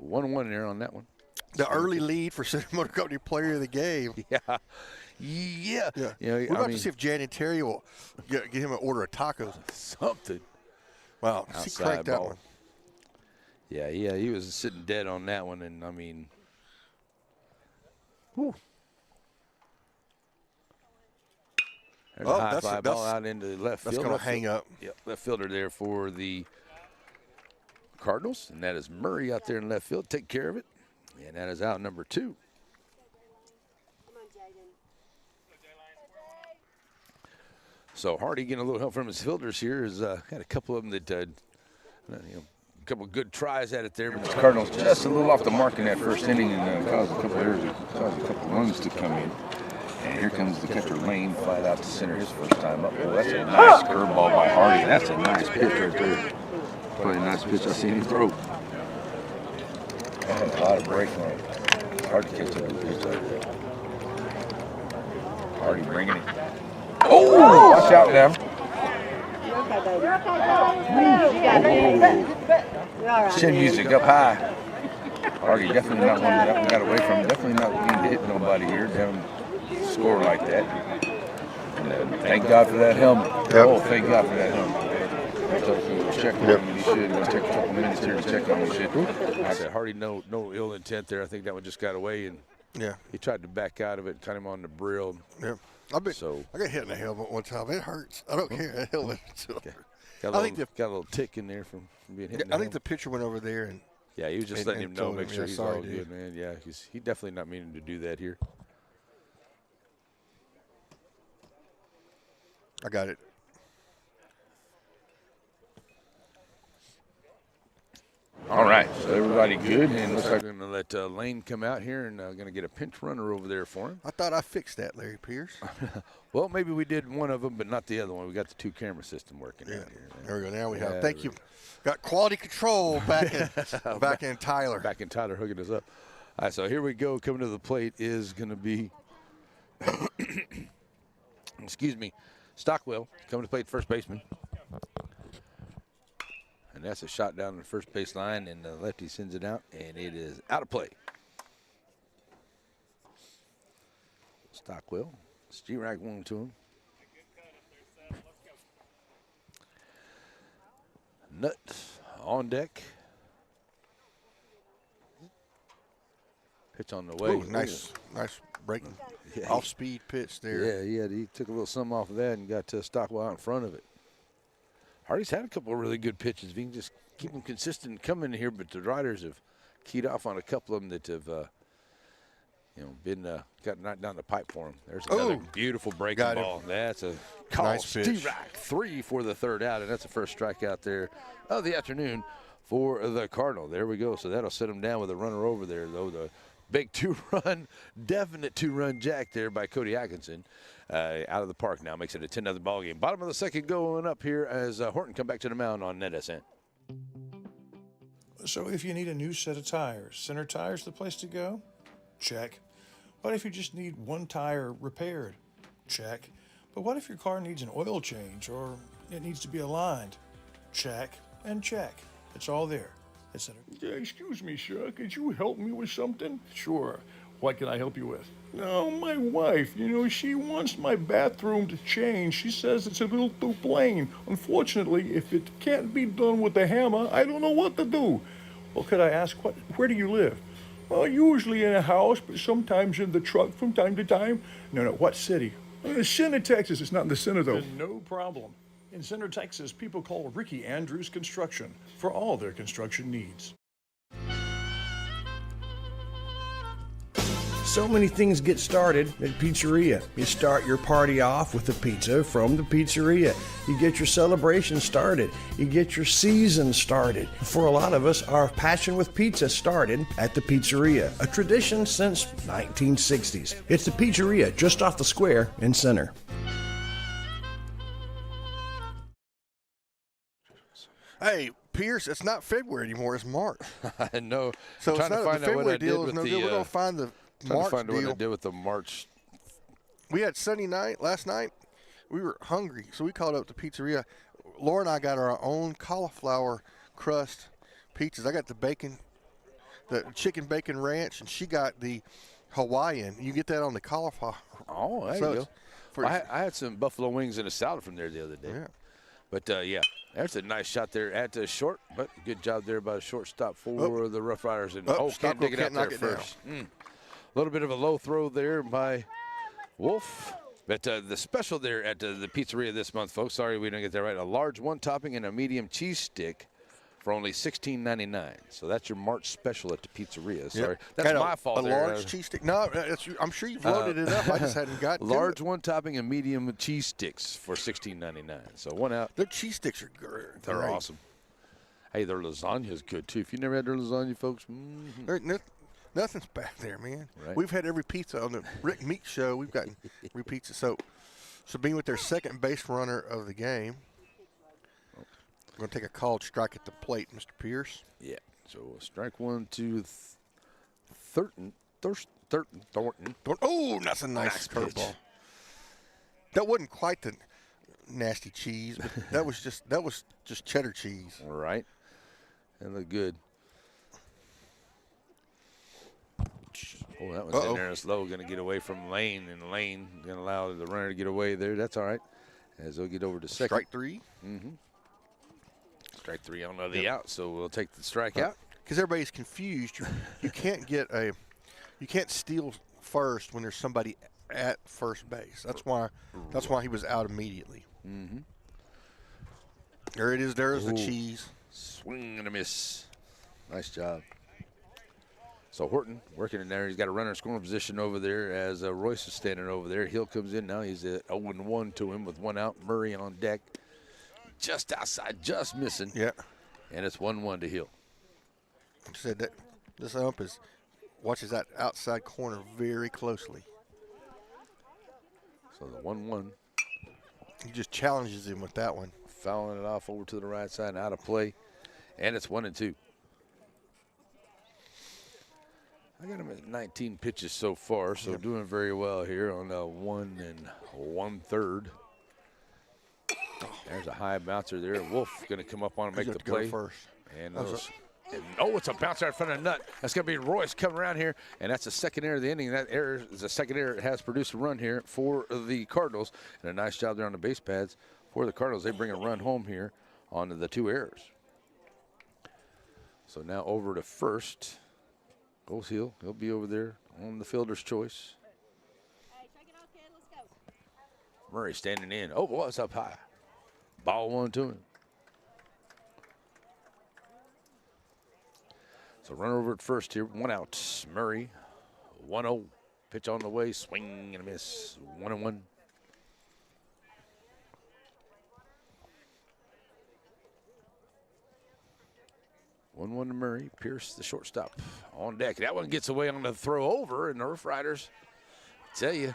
1-1 there on that one. The early lead for Center Motor Company Player of the Game. Yeah. Yeah. You know, We're about to see if Jan and Terry will get him an order of tacos. Something. Wow. He Outside cranked that ball. one. Yeah, he was sitting dead on that one, and I mean, whew. There's a high fly ball out into left field. That's going to hang up. Yep, left fielder there for the Cardinals, and that is Murray out there in left field. Take care of it, and that is out number 2. So Hardy getting a little help from his fielders here. Has had a couple of them that, a couple of good tries at it there. But the Cardinals just a little off the mark in that first inning and caused a couple errors, caused a couple runs to come in. And here comes the catcher Lane, flat out to center his first time up. Well, that's a nice curveball by Hardy. That's a nice pitch right there. Probably a nice pitch I've seen him throw. That had a lot of break on it. It's hard to catch up with pitch like that. Hardy bringing it. Oh, watch out now. Chin music up high. Hardy definitely not one that got away from him. Definitely not looking to hit nobody here. Down score like that. And, thank God for that helmet. Yep. Oh, thank God for that helmet. Check on him. He should. Let's take a couple minutes here to check on him. I said Hardy, no ill intent there. I think that one just got away, and he tried to back out of it, cut him on the brill. Yeah. I got hit in the helmet one time. It hurts. I don't care. That helmet. Okay. Got a little tick in there from being hit. I think the pitcher went over there and. Yeah, he was just letting him know, make sure he's all sorry, good, man. Yeah, he definitely not meaning to do that here. I got it. All right, so everybody good, and looks like we're going to let Lane come out here and going to get a pinch runner over there for him. I thought I fixed that, Larry Pierce. Well, maybe we did one of them, but not the other one. We got the 2-camera system working out here. There we go. Now we have. Thank you. Got quality control back in Tyler. Back in Tyler hooking us up. All right, so here we go. Coming to the plate is going to be, excuse me, Stockwell coming to plate, first baseman. And that's a shot down the first base line, and the lefty sends it out, and it is out of play. Stockwell, G-Rack one to him. Nut on deck. Pitch on the way. Ooh, nice breaking off-speed pitch there. Yeah, he took a little something off of that and got Stockwell out in front of it. Hardy's had a couple of really good pitches. If he can just keep them consistent and come in here, but the Riders have keyed off on a couple of them that have, been got knocked down the pipe for him. There's another beautiful breaking ball. That's a nice pitch. T-Rack 3 for the third out, and that's the first strikeout there of the afternoon for the Cardinal. There we go. So that'll set him down with a runner over there, though. The Big two-run, definite two-run jack there by Cody Atkinson. Out of the park now, makes it a 10-0 ball game. Bottom of the second going up here as Horton come back to the mound on NetSN. So if you need a new set of tires, Center Tire's the place to go? Check. What if you just need one tire repaired? Check. But what if your car needs an oil change or it needs to be aligned? Check and check. It's all there. At Center. Excuse me, sir. Could you help me with something? Sure. What can I help you with? No, my wife, she wants my bathroom to change. She says it's a little too plain. Unfortunately, if it can't be done with a hammer, I don't know what to do. Well, could I ask, where do you live? Well, usually in a house, but sometimes in the truck from time to time. No, what city? Center, Texas. It's not in the center, though. No problem. In Center, Texas, people call Ricky Andrews Construction for all their construction needs. So many things get started at Pizzeria. You start your party off with a pizza from the pizzeria. You get your celebration started. You get your season started. For a lot of us, our passion with pizza started at the Pizzeria, a tradition since 1960s. It's the Pizzeria just off the square in Center. Hey, Pierce, it's not February anymore. It's March. I know. So I'm it's trying to not find the out what I February did deal with is no the. good. We're gonna find the Trying March to find out deal. what I did with the March. We had Sunday night last night. We were hungry, so we called up the pizzeria. Laura and I got our own cauliflower crust pizzas. I got the chicken bacon ranch, and she got the Hawaiian. You get that on the cauliflower. Oh, there you go. I had some buffalo wings and a salad from there the other day. Yeah. But, yeah, there's a nice shot there at the short, but good job there by the shortstop for the Rough Riders. And can't dig it out there first. A little bit of a low throw there by Wolf. But the special there at the pizzeria this month, folks, sorry we didn't get that right, a large one-topping and a medium cheese stick for only $16.99. So that's your March special at the pizzeria. Sorry, that's my fault. A large cheese stick? No, I'm sure you've loaded it up. I just hadn't got large one-topping and medium cheese sticks for $16.99. So one out. Their cheese sticks are good. They're awesome. Hey, their lasagna is good too. If you never had their lasagna, folks, nothing's back there, man. Right. We've had every pizza on the Rick Meek show. We've gotten every pizza. So Sabine with their second base runner of the game. We're going to take a called strike at the plate, Mr. Pierce. Yeah. So strike one to Thornton. Oh, that's a nice curveball. That wasn't quite the nasty cheese, but that was just cheddar cheese. All right. That looked good. Oh, that one's in there and slow. Going to get away from Lane, and Lane going to allow the runner to get away there. That's all right. As they'll get over to second. Strike three. Mm-hmm. Strike three on the out, so we'll take the strike out. Because everybody's confused. You can't steal first when there's somebody at first base. That's why he was out immediately. Mm-hmm. There it is. There's the cheese. Swing and a miss. Nice job. So Horton working in there. He's got a runner in scoring position over there as Royce is standing over there. Hill comes in now. He's at 0-1 to him with one out. Murray on deck. Just outside, just missing. Yeah. And it's 1-1 to Hill. Said that this ump watches that outside corner very closely. So the 1-1. He just challenges him with that one. Fouling it off over to the right side and out of play. And it's 1-2. I got him at 19 pitches so far, so doing very well here on 1 1/3. There's a high bouncer there. Wolf going to come up on and make the play. Go first. And it's a bouncer in front of the nut. That's going to be Royce coming around here, and that's the second error of the inning. That error is the second error. It has produced a run here for the Cardinals, and a nice job there on the base pads for the Cardinals. They bring a run home here on the two errors. So now over to first goes Hill. He'll be over there on the fielder's choice. Hey, check it out, kid. Let's go. Murray standing in. Oh, boy, it's up high. Ball one to him. So runner over at first here. One out. Murray. 1-0. Pitch on the way. Swing and a miss. 1-1. 1-1 to Murray. Pierce, the shortstop, on deck. That one gets away on the throw over, and the Rough Riders, tell you,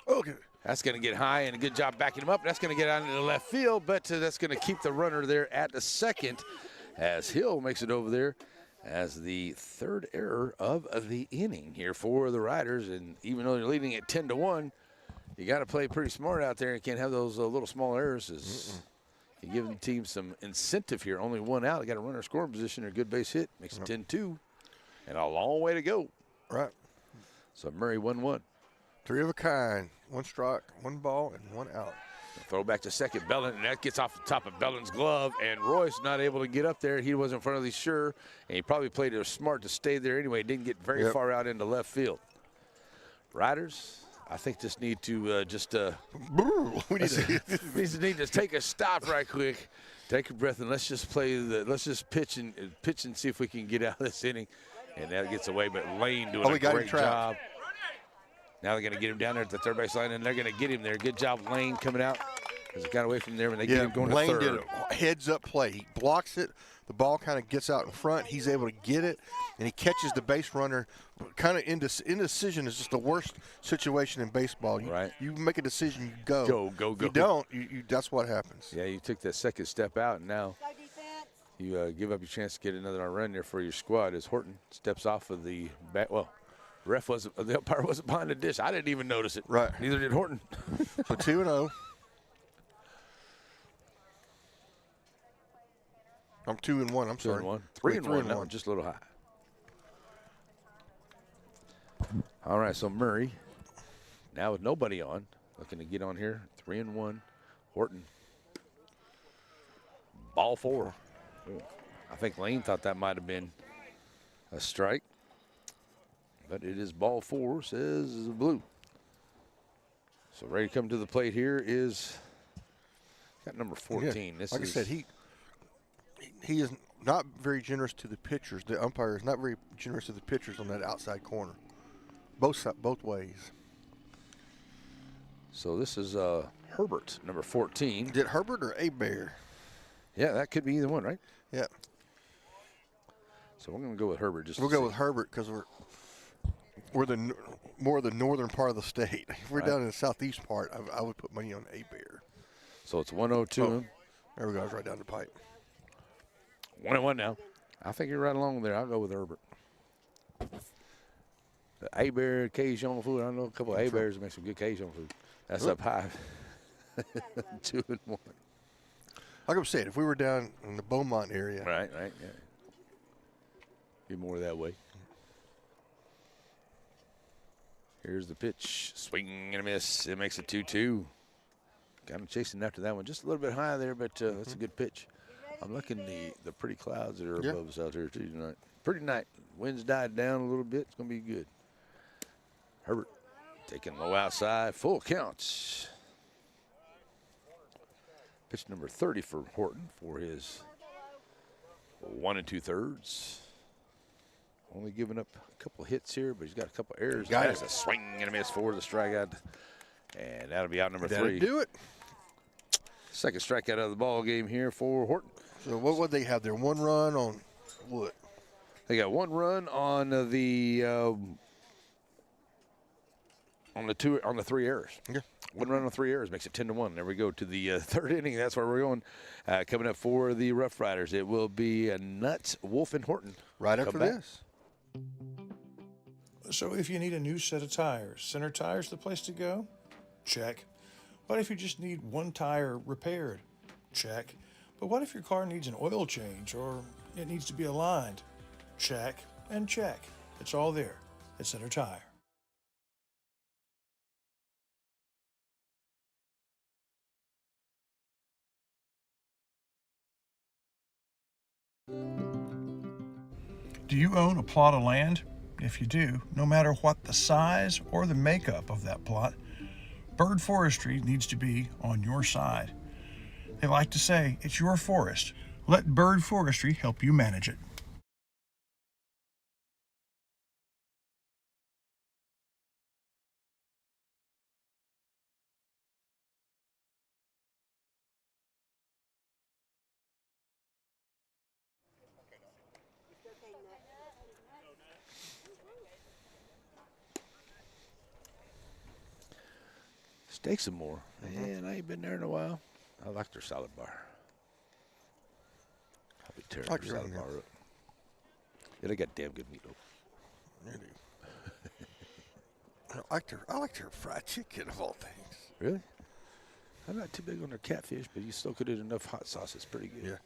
okay, that's going to get high, and a good job backing him up. That's going to get out into the left field, but that's going to keep the runner there at the second as Hill makes it over there as the third error of the inning here for the Riders. And even though they're leading at 10-1, you got to play pretty smart out there. You can't have those little small errors. You give the team some incentive here. Only one out. They got a runner scoring position or a good base hit. Makes it 10-2, and a long way to go. Right. So Murray 1-1. 3 of a kind. 1 strike, 1 ball, and 1 out. Throw back to second, Bellin, and that gets off the top of Bellin's glove, and Royce not able to get up there. He wasn't really sure, and he probably played it smart to stay there anyway. Didn't get very far out into left field. Riders, I think just need to we need to take a stop right quick, take a breath, and let's just pitch and see if we can get out of this inning. And that gets away, but Lane doing a great job. Now they're going to get him down there at the third base line, and they're going to get him there. Good job, Lane, coming out. Because he got away from there when they get him going Lane to third. did a heads-up play. He blocks it. The ball kind of gets out in front. He's able to get it, and he catches the base runner. Kind of indecision is just the worst situation in baseball. You make a decision, you go. Go. If you don't, that's what happens. Yeah, you took that second step out, and now you give up your chance to get another run there for your squad as Horton steps off of the bat. Well, the umpire wasn't behind the dish. I didn't even notice it. Right. Neither did Horton. So 2-0. I'm 2-1. I'm sorry. 2-1. 3-1 now, just a little high. All right, so Murray, now with nobody on, looking to get on here. 3-1. Horton. Ball 4. Ooh. I think Lane thought that might have been a strike. But it is ball 4, says Blue. So ready to come to the plate here is got number 14. Yeah. I said, he is not very generous to the pitchers. The umpire is not very generous to the pitchers on that outside corner. Both ways. So this is Herbert, number 14. Did Herbert or Bear? Yeah, that could be either one, right? Yeah. So we're going to go with Herbert. We'll go with Herbert because we're more the northern part of the state. If we're down in the southeast part, I would put money on Bear. So it's 1-0-2. There we go. I was right down the pipe. 1-1 now. I think you're right along there. I'll go with Herbert. The Bear Cajun food. I know a couple of Bears that make some good Cajun food. That's up high. 2-1. Like I'm saying, if we were down in the Beaumont area. Right, yeah. Be more that way. Here's the pitch. Swing and a miss. It makes it 2-2. Got him chasing after that one. Just a little bit high there, but that's a good pitch. I'm looking the pretty clouds that are above us out there too tonight. Pretty night. Winds died down a little bit. It's going to be good. Herbert taking low outside. Full counts. Pitch number 30 for Horton for his 1 2/3. Only giving up a couple of hits here, but he's got a couple of errors. That's a swing and a miss for the strikeout. And that'll be out number 3. That'll do it. Second strikeout of the ball game here for Horton. So what would they have there? 1 run on what? They got 1 run on the on the 3 errors. Yeah. 1 run on 3 errors makes it 10-1. There we go to the third inning. That's where we're going. Coming up for the Rough Riders, it will be Nuts, Wolf, and Horton. Right after this. So if you need a new set of tires, Center Tire's the place to go? Check. What if you just need one tire repaired? Check. But what if your car needs an oil change or it needs to be aligned? Check and check. It's all there at Center Tire. Do you own a plot of land? If you do, no matter what the size or the makeup of that plot, Bird Forestry needs to be on your side. They like to say, it's your forest. Let Bird Forestry help you manage it. Steak some more. Man, I ain't been there in a while. I like their salad bar. I'll be tearing their salad bar up. Yeah, they got damn good meatloaf. They do. I like their fried chicken of all things. Really? I'm not too big on their catfish, but you still could eat enough hot sauce. It's pretty good. Yeah.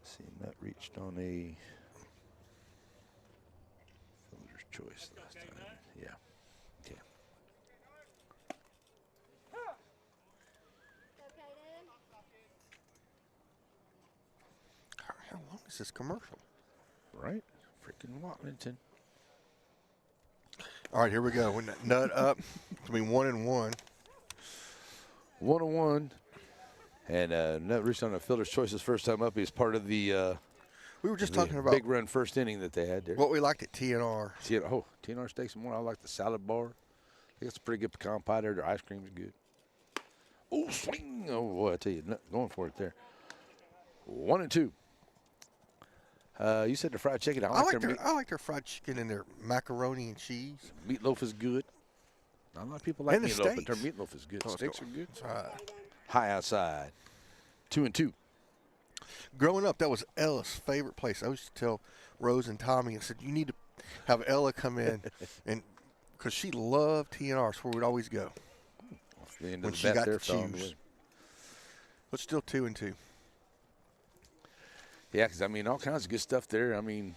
Let's see, Nut reached on a Fielder's Choice last time. Yeah. Okay. How long is this commercial? Right? Freaking Watlington. All right, here we go. When that Nut up, it's going to be 1-1. 1-1. And Nut reached on a Fielder's Choice his first time up. He's part of the we were just talking about big run first inning that they had there. What we liked at TNR. TNR steaks and more. I like the salad bar. I think it's a pretty good pecan pie there. Their ice cream is good. Oh, swing. Oh, boy, I tell you, Nut going for it there. 1-2. You said the fried chicken. I like their fried chicken and their macaroni and cheese. Meatloaf is good. Not a lot of people like And the meatloaf, but their steaks. meatloaf is good. Oh, Steaks are good. Right. High outside. 2-2. Growing up, that was Ella's favorite place. I used to tell Rose and Tommy, I said, you need to have Ella come in, and because she loved TNR, so we'd always go. The end when of she the got bet to there, choose. But still 2-2. Yeah, because, I mean, all kinds of good stuff there. I mean,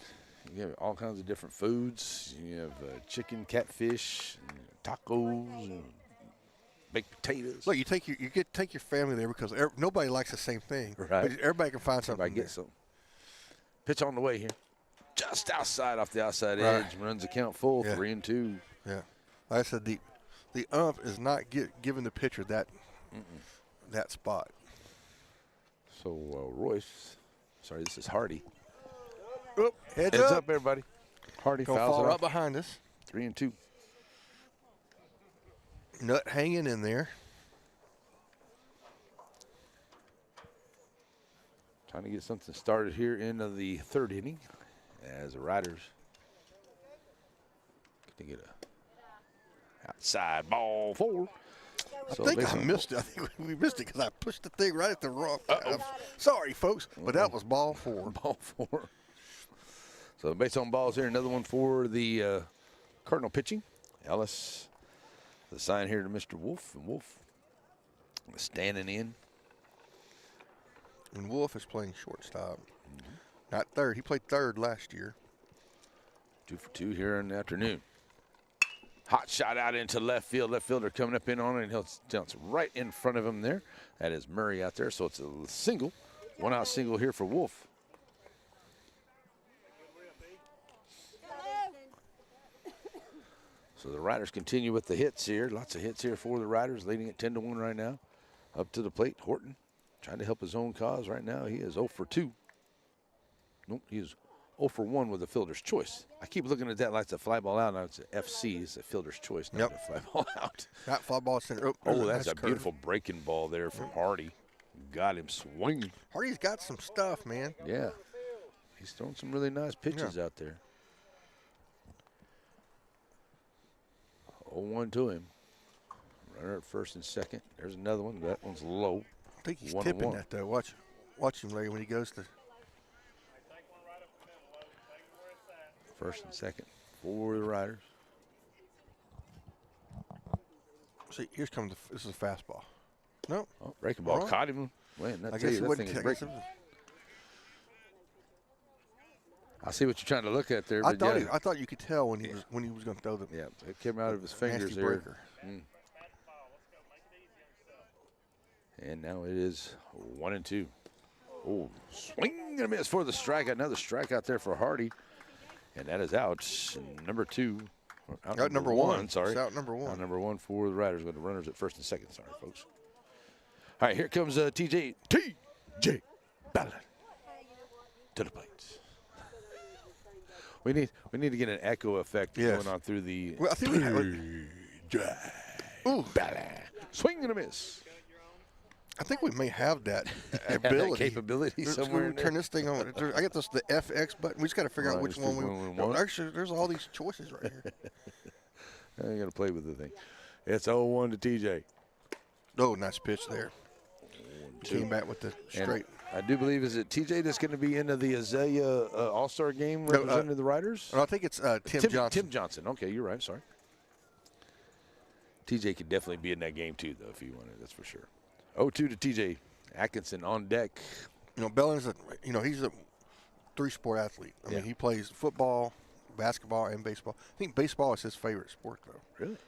you have all kinds of different foods. You have chicken, catfish, tacos, and baked potatoes. Look, you take your family there because nobody likes the same thing. Right. But everybody can find something. Everybody gets something. Pitch on the way here. Just outside, off the outside Right. edge. Runs the count full, Yeah. 3-2. Yeah. Like I said, the ump is not giving the pitcher that spot. So, Royce. Sorry, this is Hardy. Oop, heads up, up. everybody. Hardy Gonna fouls fall it right off. behind us. 3-2. Nut hanging in there. Trying to get something started here in the third inning as the Riders can get a outside ball 4. I think I missed it. I think we missed it because I pushed the thing right at the wrong time. Sorry, folks, but that was ball 4. Ball 4. So base on balls here. Another one for the Cardinal pitching. Ellis, the sign here to Mr. Wolf. And Wolf standing in. And Wolf is playing shortstop, not third. He played third last year. 2 for 2 here in the afternoon. Hot shot out into left field. Left fielder coming up in on it, and he'll bounce right in front of him there. That is Murray out there, so it's a single. 1-out single here for Wolf. So the Riders continue with the hits here. Lots of hits here for the Riders, leading at 10-1 right now. Up to the plate, Horton trying to help his own cause right now. He is 0 for 2. Nope, he is 0 for 1 with a fielder's choice. I keep looking at that like it's a fly ball out. Now it's a FC. It's a fielder's choice, not a fly ball out. Not fly ball center. Oh, that's nice a beautiful breaking ball there from Hardy. Got him swinging. Hardy's got some stuff, man. Yeah. He's throwing some really nice pitches out there. 0-1 to him. Runner at first and second. There's another one. That one's low. I think he's 1-1. tipping that, though. Watch him, Larry, when he goes to. First and second for the Riders. See, here's comes this is a fastball. No. Oh, breaking ball. Caught him. Man, I that guess thing is breaking. I see what you're trying to look at there. I But thought you could tell when he was going to throw the. Yeah, it came out of his fingers nasty there. breaker. And now it is 1-2. Oh, swing and a miss for the strikeout. Another strikeout there for Hardy. And that is out. Number 2. Out number one. Sorry. It's out number 1. Out number 1 for the Riders with the runners at first and second. Sorry, folks. All right, here comes TJ Ballard to the plate. We need to get an echo effect going on through the. Well, I think we Ballard. Swing and a miss. I think we may have that ability. That capability somewhere in there. Turn this thing on. I get the FX button. We just got to figure out which one we want. want. Actually, there's all these choices right here. I got to play with the thing. It's 0-1 to TJ. Oh, nice pitch there. Came back with the straight. And I do believe, is it TJ that's going to be into the Azalea All-Star game representing the Riders? No, I think it's Tim Johnson. Tim Johnson. Okay, you're right. Sorry. TJ could definitely be in that game too, though, if he wanted. That's for sure. 0-2 to TJ. Atkinson on deck. Bellin's he's a three-sport athlete. I mean, he plays football, basketball, and baseball. I think baseball is his favorite sport, though. Really?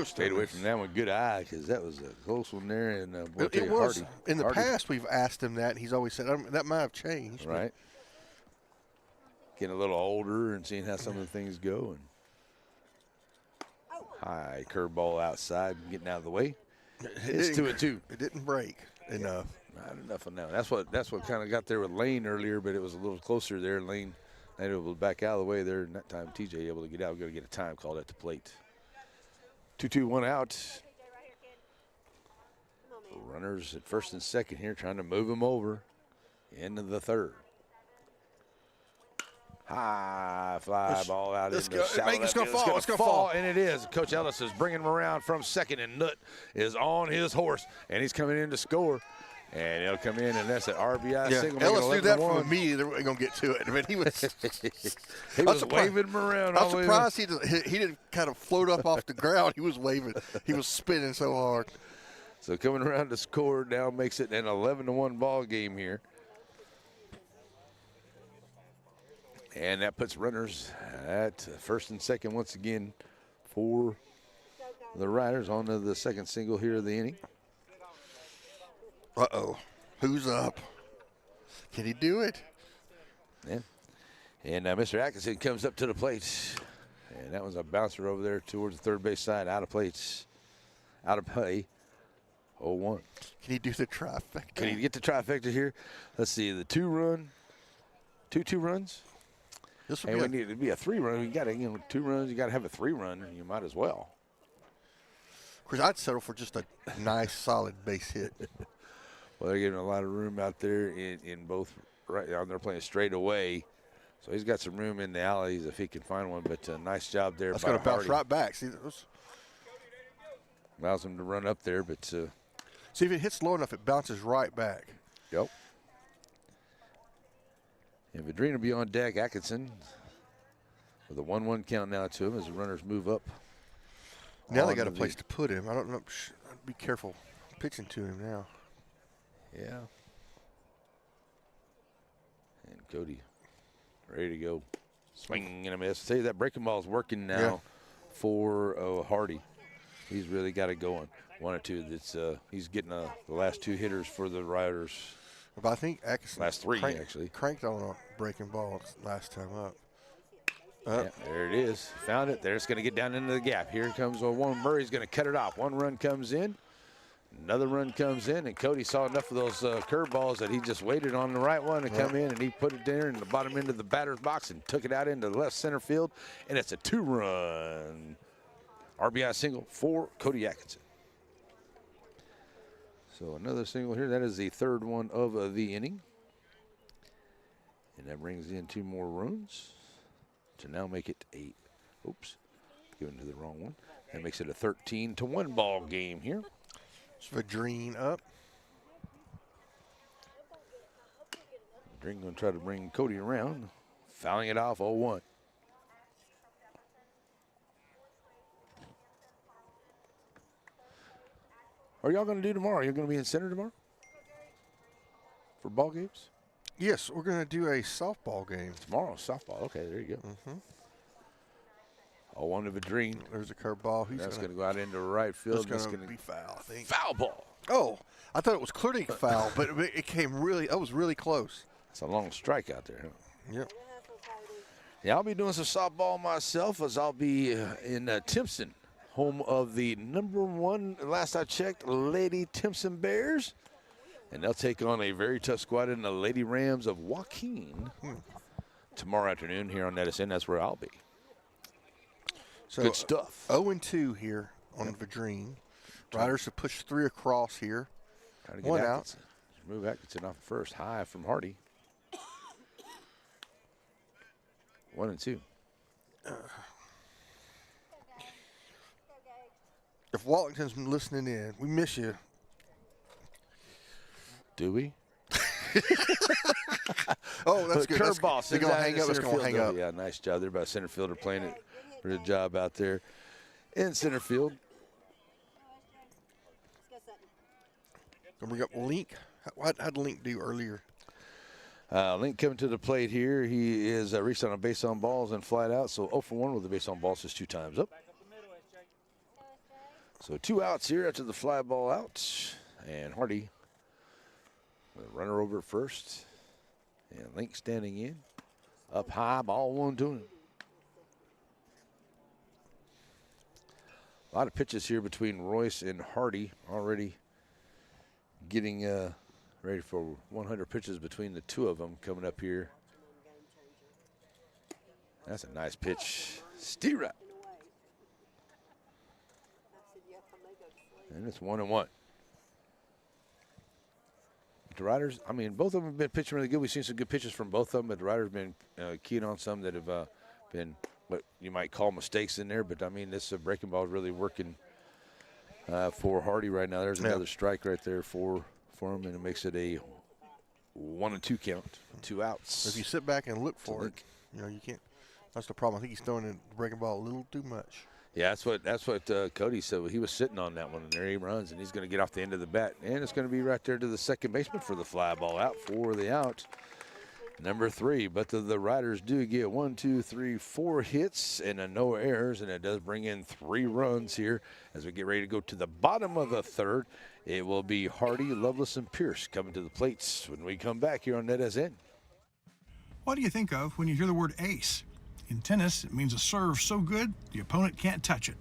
Stayed away from that one. Good eye, because that was a close one there. And it was. In the past, we've asked him that, and he's always said, that might have changed. Right. Getting a little older and seeing how some of the things go. And high curveball outside, getting out of the way. It's 2-2. It didn't break enough. Not enough on that one. That's what kind of got there with Lane earlier, but it was a little closer there. Lane able to back out of the way there, and that time TJ able to get out. We're going to get a time called at the plate. 2-2, 1 out. Runners at first and second here, trying to move him over into the third. High fly ball out into the shallow left field. It's going to fall, and it is. Coach Ellis is bringing him around from second, and Nutt is on his horse, and he's coming in to score. And he'll come in, and that's an RBI single. Ellis knew that from me. They weren't going to get to it. I mean, he was waving him around. I'm surprised he didn't kind of float up off the ground. He was waving. He was spinning so hard. So coming around to score now makes it an 11-1 ball game here. And that puts runners at first and second once again for the Riders on to the second single here of the inning. Uh-oh. Who's up? Can he do it? Yeah. And Mr. Atkinson comes up to the plate. And that was a bouncer over there towards the third base side. Out of plates. Out of play. 0-1. Can he do the trifecta? Can he get the trifecta here? Let's see. The two runs. This would need it to be a 3-run. You got to, 2 runs. You got to have a 3-run. You might as well. Of course, I'd settle for just a nice, solid base hit. Well, they're giving a lot of room out there in both. Right now, they're playing straight away, so he's got some room in the alleys if he can find one. But nice job there. That's going to bounce right back. See, allows him to run up there, but see if it hits low enough, it bounces right back. Yep. And Vadrine will be on deck. Atkinson with a 1-1 count now to him as the runners move up. Now they got a place to put him. I don't know. Be careful pitching to him now. Yeah. And Cody ready to go. Swing and a miss. Say that breaking ball is working now for Hardy. He's really got it going. 1 or 2. That's he's getting the last 2 hitters for the Riders. But I think Atkinson last 3 actually cranked on a breaking ball last time up. Yeah, there it is. Found it. There it's going to get down into the gap. Here comes one. Murray's going to cut it off. 1 run comes in. Another run comes in, and Cody saw enough of those curveballs that he just waited on the right one to come in, and he put it there in the bottom end of the batter's box and took it out into the left center field, and it's a 2-run RBI single for Cody Atkinson. So another single here. That is the 3rd one of the inning. And that brings in 2 more runs to now make it given to the wrong one. That makes it a 13-1 ball game here. Vadrine up. Vadrine going to try to bring Cody around. Fouling it off 0-1. What are y'all going to do tomorrow? You're going to be in center tomorrow? For ball games? Yes, we're going to do a softball game. Tomorrow, softball. Okay, there you go. 0-1 to Vadrine. There's a curveball. That's going to go out into right field. That's going to be foul, I think. Foul ball. Oh, I thought it was clearly foul, but it came that was really close. It's a long strike out there, huh? Yep. Yeah, I'll be doing some softball myself as I'll be in Timpson, home of the #1, last I checked, Lady Timpson Bears. And they'll take on a very tough squad in the Lady Rams of Joaquin tomorrow afternoon here on Edison. That's where I'll be. So good stuff. 0-2 here on Vadrine. Riders have pushed 3 across here. Trying to get 1 Atkinson. out. Move Atkinson off first. High from Hardy. 1-2. If Wallington's listening in, we miss you. Do we? Oh, that's good. Curveball. They're going to hang up. It's going to hang up. Yeah, nice job there by center fielder playing it. Good job out there in center field. Gonna bring up Link. How'd Link do earlier? Link coming to the plate here. He is reached on a base on balls and flat out. So 0 for 1 with the base on balls is 2 times up. So 2 outs here after the fly ball out. And Hardy, the runner over at first. And Link standing in. Up high, ball 1 to him. A lot of pitches here between Royce and Hardy already getting ready for 100 pitches between the two of them coming up here. That's a nice pitch. Steer right. And it's 1-1. The Riders, I mean, both of them have been pitching really good. We've seen some good pitches from both of them, but the Riders have been keying on some that have been what you might call mistakes in there. But, I mean, this breaking ball is really working for Hardy right now. There's another strike right there for him, and it makes it a 1-2 count, 2 outs. If you sit back and look for it, you can't. That's the problem. I think he's throwing the breaking ball a little too much. Yeah, that's what Cody said. He was sitting on that one, and there he runs, and he's going to get off the end of the bat. And it's going to be right there to the second baseman for the fly ball out for the out. Number 3, but the Riders do get 1, 2, 3, 4 hits and no errors, and it does bring in 3 runs here as we get ready to go to the bottom of the third. It will be Hardy, Lovelace, and Pierce coming to the plates when we come back here on NetSN. What do you think of when you hear the word ace? In tennis, it means a serve so good the opponent can't touch it.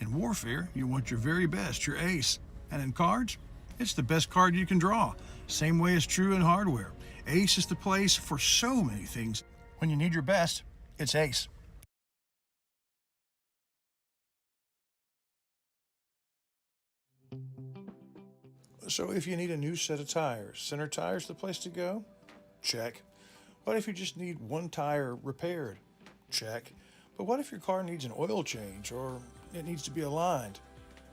In warfare, you want your very best, your ace. And in cards, it's the best card you can draw. Same way is true in hardware. Ace is the place for so many things. When you need your best, it's Ace. So if you need a new set of tires, Center Tire's the place to go? Check. What if you just need one tire repaired? Check. But what if your car needs an oil change or it needs to be aligned?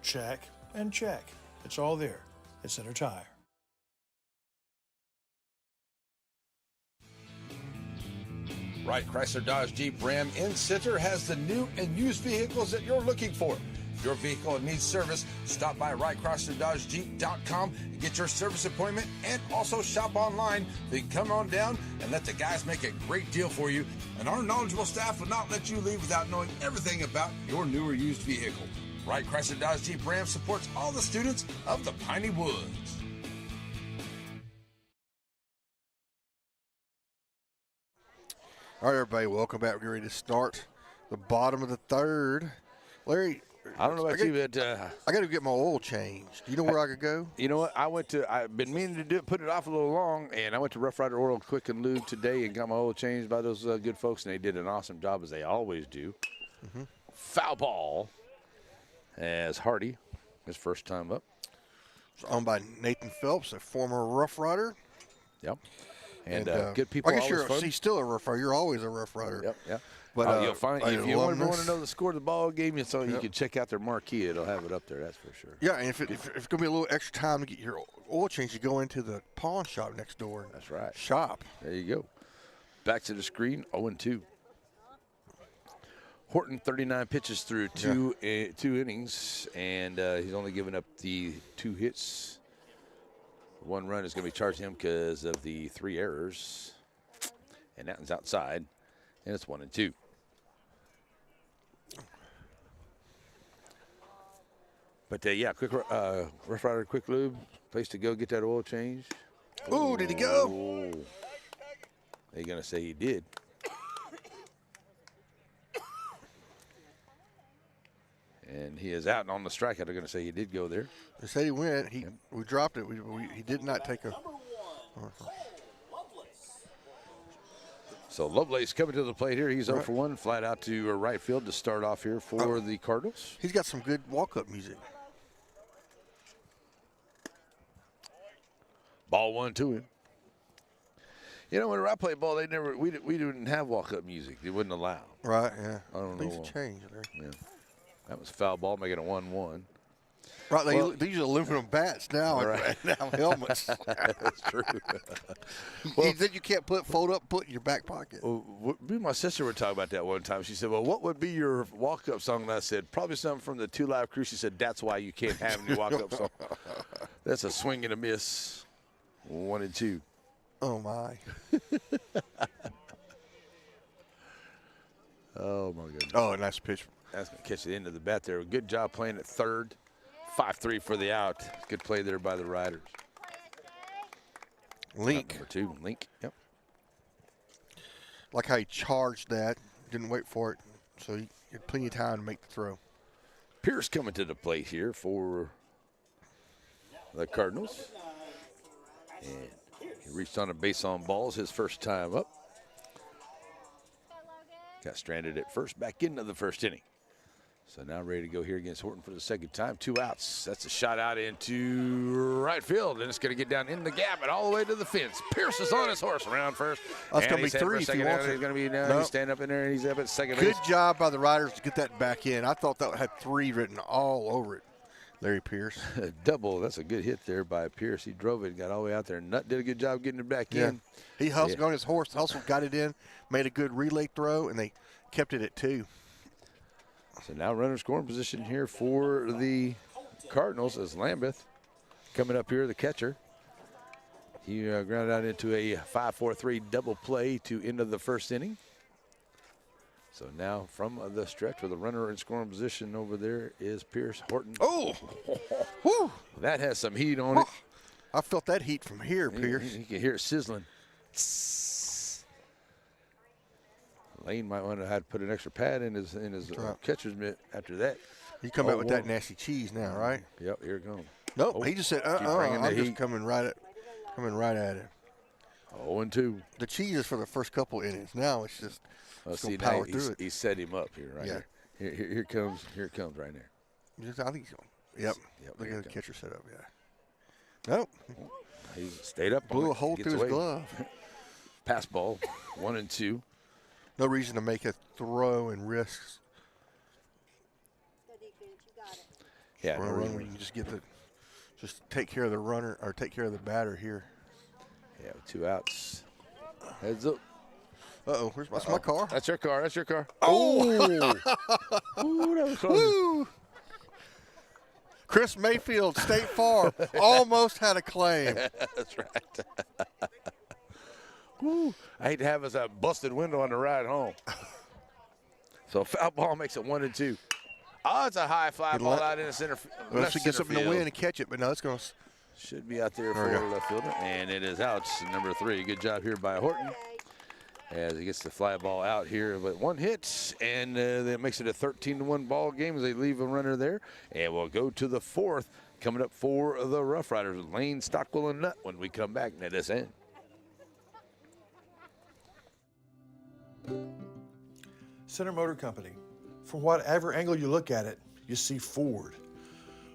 Check and check. It's all there at Center Tire. Right, Chrysler Dodge Jeep Ram in Center has the new and used vehicles that you're looking for. If your vehicle needs service, stop by RightChryslerDodgeJeep.com and get your service appointment, and also shop online. Then come on down and let the guys make a great deal for you. And our knowledgeable staff will not let you leave without knowing everything about your new or used vehicle. Right, Chrysler Dodge Jeep Ram supports all the students of the Piney Woods. All right, everybody, welcome back. We're ready to start the bottom of the third. Larry, I don't know about you, but I got to get my oil changed. Do you know where I could go? You know what? I've been meaning to put it off a little long, and I went to Rough Rider Oil Quick and Lube today and got my oil changed by those good folks, and they did an awesome job, as they always do. Mm-hmm. Foul ball as Hardy, his first time up. It's owned by Nathan Phelps, a former Rough Rider. Yep. And good people. I guess he's still a Rough Rider. You're always a Rough Rider. Yep, yep. But you'll find if you want to know the score of the ball game, you can check out their marquee. It'll have it up there. That's for sure. Yeah, and if it's going to be a little extra time to get your oil change, you go into the pawn shop next door. That's right. Shop. There you go. Back to the screen. 0-2. Horton 39 pitches through two innings, and he's only given up the 2 hits. 1 run is going to be charged to him because of the 3 errors, and that one's outside, and it's 1-2. But quick Rough Rider Quick Lube, place to go get that oil change. Oh, did he go? They're going to say he did. And he is out and on the strikeout. They're going to say he did go there. They said he went. We dropped it. He did not take a. So Lovelace coming to the plate here. He's 0 for 1, flat out to right field to start off here for the Cardinals. He's got some good walk-up music. Ball 1 to him. You know, when I played ball, we didn't have walk-up music. They wouldn't allow. Right. Yeah. I don't know. Things have changed there. Yeah. That was foul ball, making it 1-1. Right, Well- they use aluminum bats now. Right. Now helmets. That's true. You said you can't fold up, put in your back pocket. Well, me and my sister were talking about that one time. She said, well, what would be your walk-up song? And I said, probably something from the 2 Live Crew. She said, that's why you can't have any walk-up song. That's a swing and a miss. 1 and 2. Oh, my. Oh, my goodness. Oh, nice pitch. That's going to catch the end of the bat there. Good job playing at third. 5-3 for the out. Good play there by the Riders. Link. Number 2, Link. Yep. Like how he charged that. Didn't wait for it. So he had plenty of time to make the throw. Pierce coming to the plate here for the Cardinals. And he reached on a base on balls his first time up. Got stranded at first, back into the first inning. So now ready to go here against Horton for the second time. 2 outs. That's a shot out into right field, and it's going to get down in the gap and all the way to the fence. Pierce is on his horse around first. That's And going to be he's heading for 3 if he second wants down. it. He's going to be down. Nope. He's standing up in there, and he's up at second Good base. job by the Riders to get that back in. I thought that had 3 written all over it. Larry Pierce. Double. That's a good hit there by Pierce. He drove it and got all the way out there. Nutt did a good job getting it back in. He hustled on his horse, hustled, got it in, made a good relay throw, and they kept it at 2. So now runner scoring position here for the Cardinals as Lambeth coming up here, the catcher. He grounded out into a 5-4-3 double play to end of the first inning. So now from the stretch with a runner in scoring position over there is Pierce Horton. Oh! Whew. That has some heat on it. I felt that heat from here, Pierce. You can hear it sizzling. Lane might want to have to put an extra pad in his catcher's mitt after that. You come out with that nasty cheese now, right? Yep, here it comes. Nope, he just said, bringing the I'm just heat. coming right at it. 0-2. The cheese is for the first couple innings. Now it's just Well, it's see, gonna now power through it. he set him up here, right Yeah. here. Here it comes right there. I think he's going. Yep. Look here at it the comes. catcher set up. Yeah. Nope. He stayed up. Blew on a it, hole gets through his away. glove. Pass ball, 1-2. No reason to make a throw and risks. Yeah, For no a run reason. when you can just take care of the runner or take care of the batter here. Yeah, 2 outs. Heads up. Uh-oh, that's my car. That's your car. That's your car. Oh! Ooh, that was close. Woo! Chris Mayfield, State Farm, almost had a claim. That's right. Woo. I hate to have us a busted window on the ride home. So foul ball makes it 1-2. Oh, it's a high fly ball out in the center. Unless he gets up in the wind and catch it, but no, it's going to. Should be out there for the left fielder, and it is out. Number 3. Good job here by Horton as he gets the fly ball out here. But 1 hit, and that makes it a 13-1 ball game as they leave a runner there. And we'll go to the 4th coming up for the Rough Riders. Lane, Stockwell, and Nutt when we come back at this end. Center Motor Company. From whatever angle you look at it, you see Ford.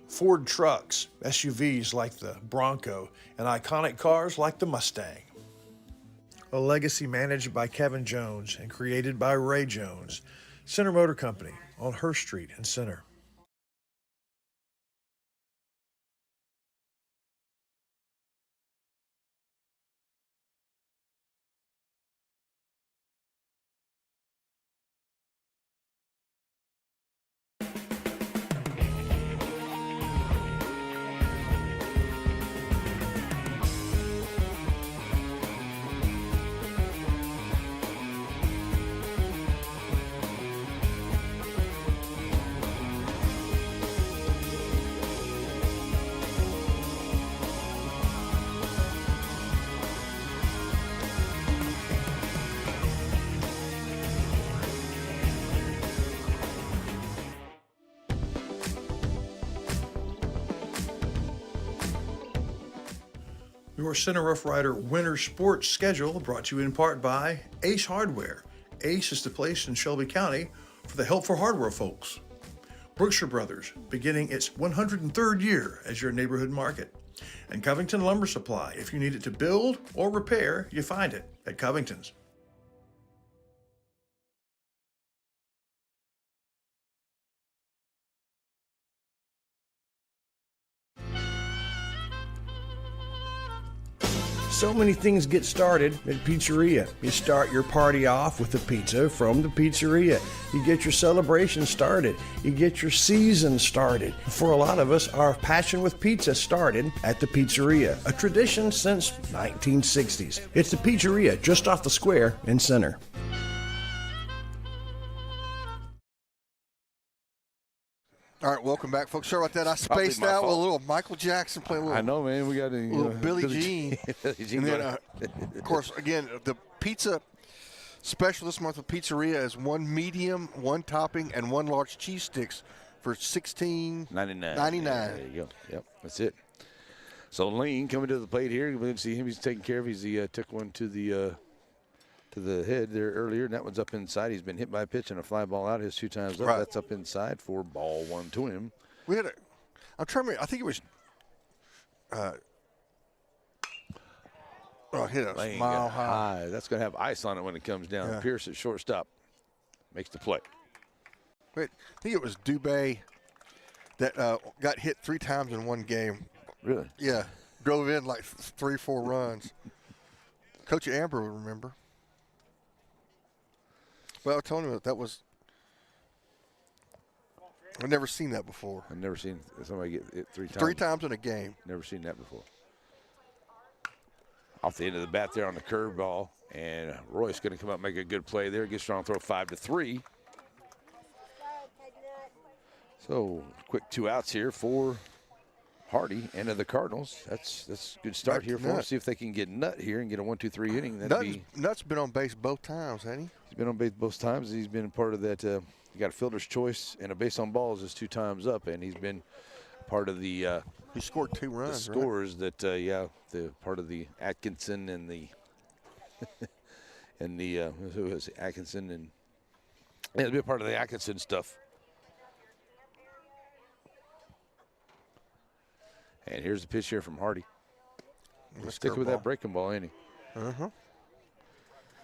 Ford trucks, SUVs like the Bronco, and iconic cars like the Mustang. A legacy managed by Kevin Jones and created by Ray Jones. Center Motor Company on Hurst Street in Center. Your Center Rough Rider winter sports schedule brought to you in part by Ace Hardware. Ace is the place in Shelby County for the helpful hardware folks. Brookshire Brothers, beginning its 103rd year as your neighborhood market. And Covington Lumber Supply. If you need it to build or repair, you find it at Covington's. So many things get started at Pizzeria. You start your party off with a pizza from the pizzeria. You get your celebration started. You get your season started. For a lot of us, our passion with pizza started at the Pizzeria, a tradition since 1960s. It's the Pizzeria just off the square in Center. All right, welcome back, folks. Sorry about that. I spaced out with a little Michael Jackson playing a little. I know, man. We got a little Billie Jean. Billie Jean. And then, of course, again, the pizza special this month with Pizzeria is 1 medium, 1 topping, and 1 large cheese sticks for $16.99. There you go. Yep, that's it. So Lane coming to the plate here. We didn't see him. He's taking care of. He took one to the head there earlier, and that one's up inside. He's been hit by a pitch and a fly ball out his 2 times up. Right. That's up inside for ball 1 to him. We had I'm trying to remember, I think it was hit a Lane mile got high. That's going to have ice on it when it comes down. Yeah. Pierce at shortstop makes the play. Wait, I think it was Dubé that got hit 3 times in one game. Really? Yeah. Drove in like 3-4 runs. Coach Amber would remember. Well, I told him that was. I've never seen that before. I've never seen somebody get hit 3 times. 3 times in a game. Never seen that before. Off the end of the bat there on the curveball, and Royce going to come up and make a good play there. Get strong throw 5-3. So quick 2 outs here for Hardy and the Cardinals. That's a good start here for them. See if they can get Nutt here and get a 1-2-3 inning. Nutt's been on base both times, hasn't he? He's been on base both times. He's been part of that. He got a fielder's choice and a base on balls his 2 times up, and he's been part of the. He scored 2 runs. The scores that the part of the Atkinson and the and the who was it? Atkinson and it'll be a part of the Atkinson stuff. And here's the pitch here from Hardy. Stick with that breaking ball, ain't he? Uh-huh.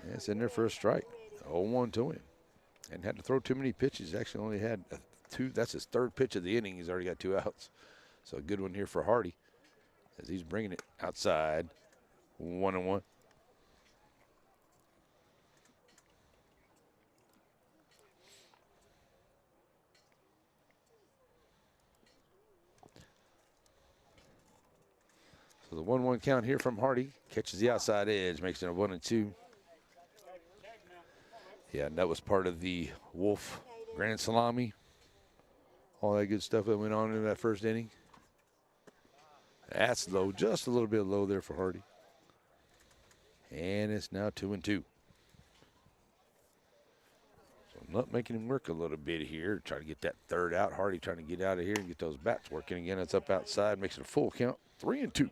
Yeah, it's in there for a strike. 0-1 to him. And had to throw too many pitches. Actually only had 2. That's his 3rd pitch of the inning. He's already got 2 outs. So a good one here for Hardy as he's bringing it outside. 1-1. So the 1-1 count here from Hardy. Catches the outside edge, makes it a 1-2. Yeah, and that was part of the Wolf Grand Salami. All that good stuff that went on in that first inning. That's low, just a little bit low there for Hardy. And it's now 2-2. So not making him work a little bit here. Trying to get that 3rd out. Hardy trying to get out of here and get those bats working again. It's up outside, makes it a full count. 3-2.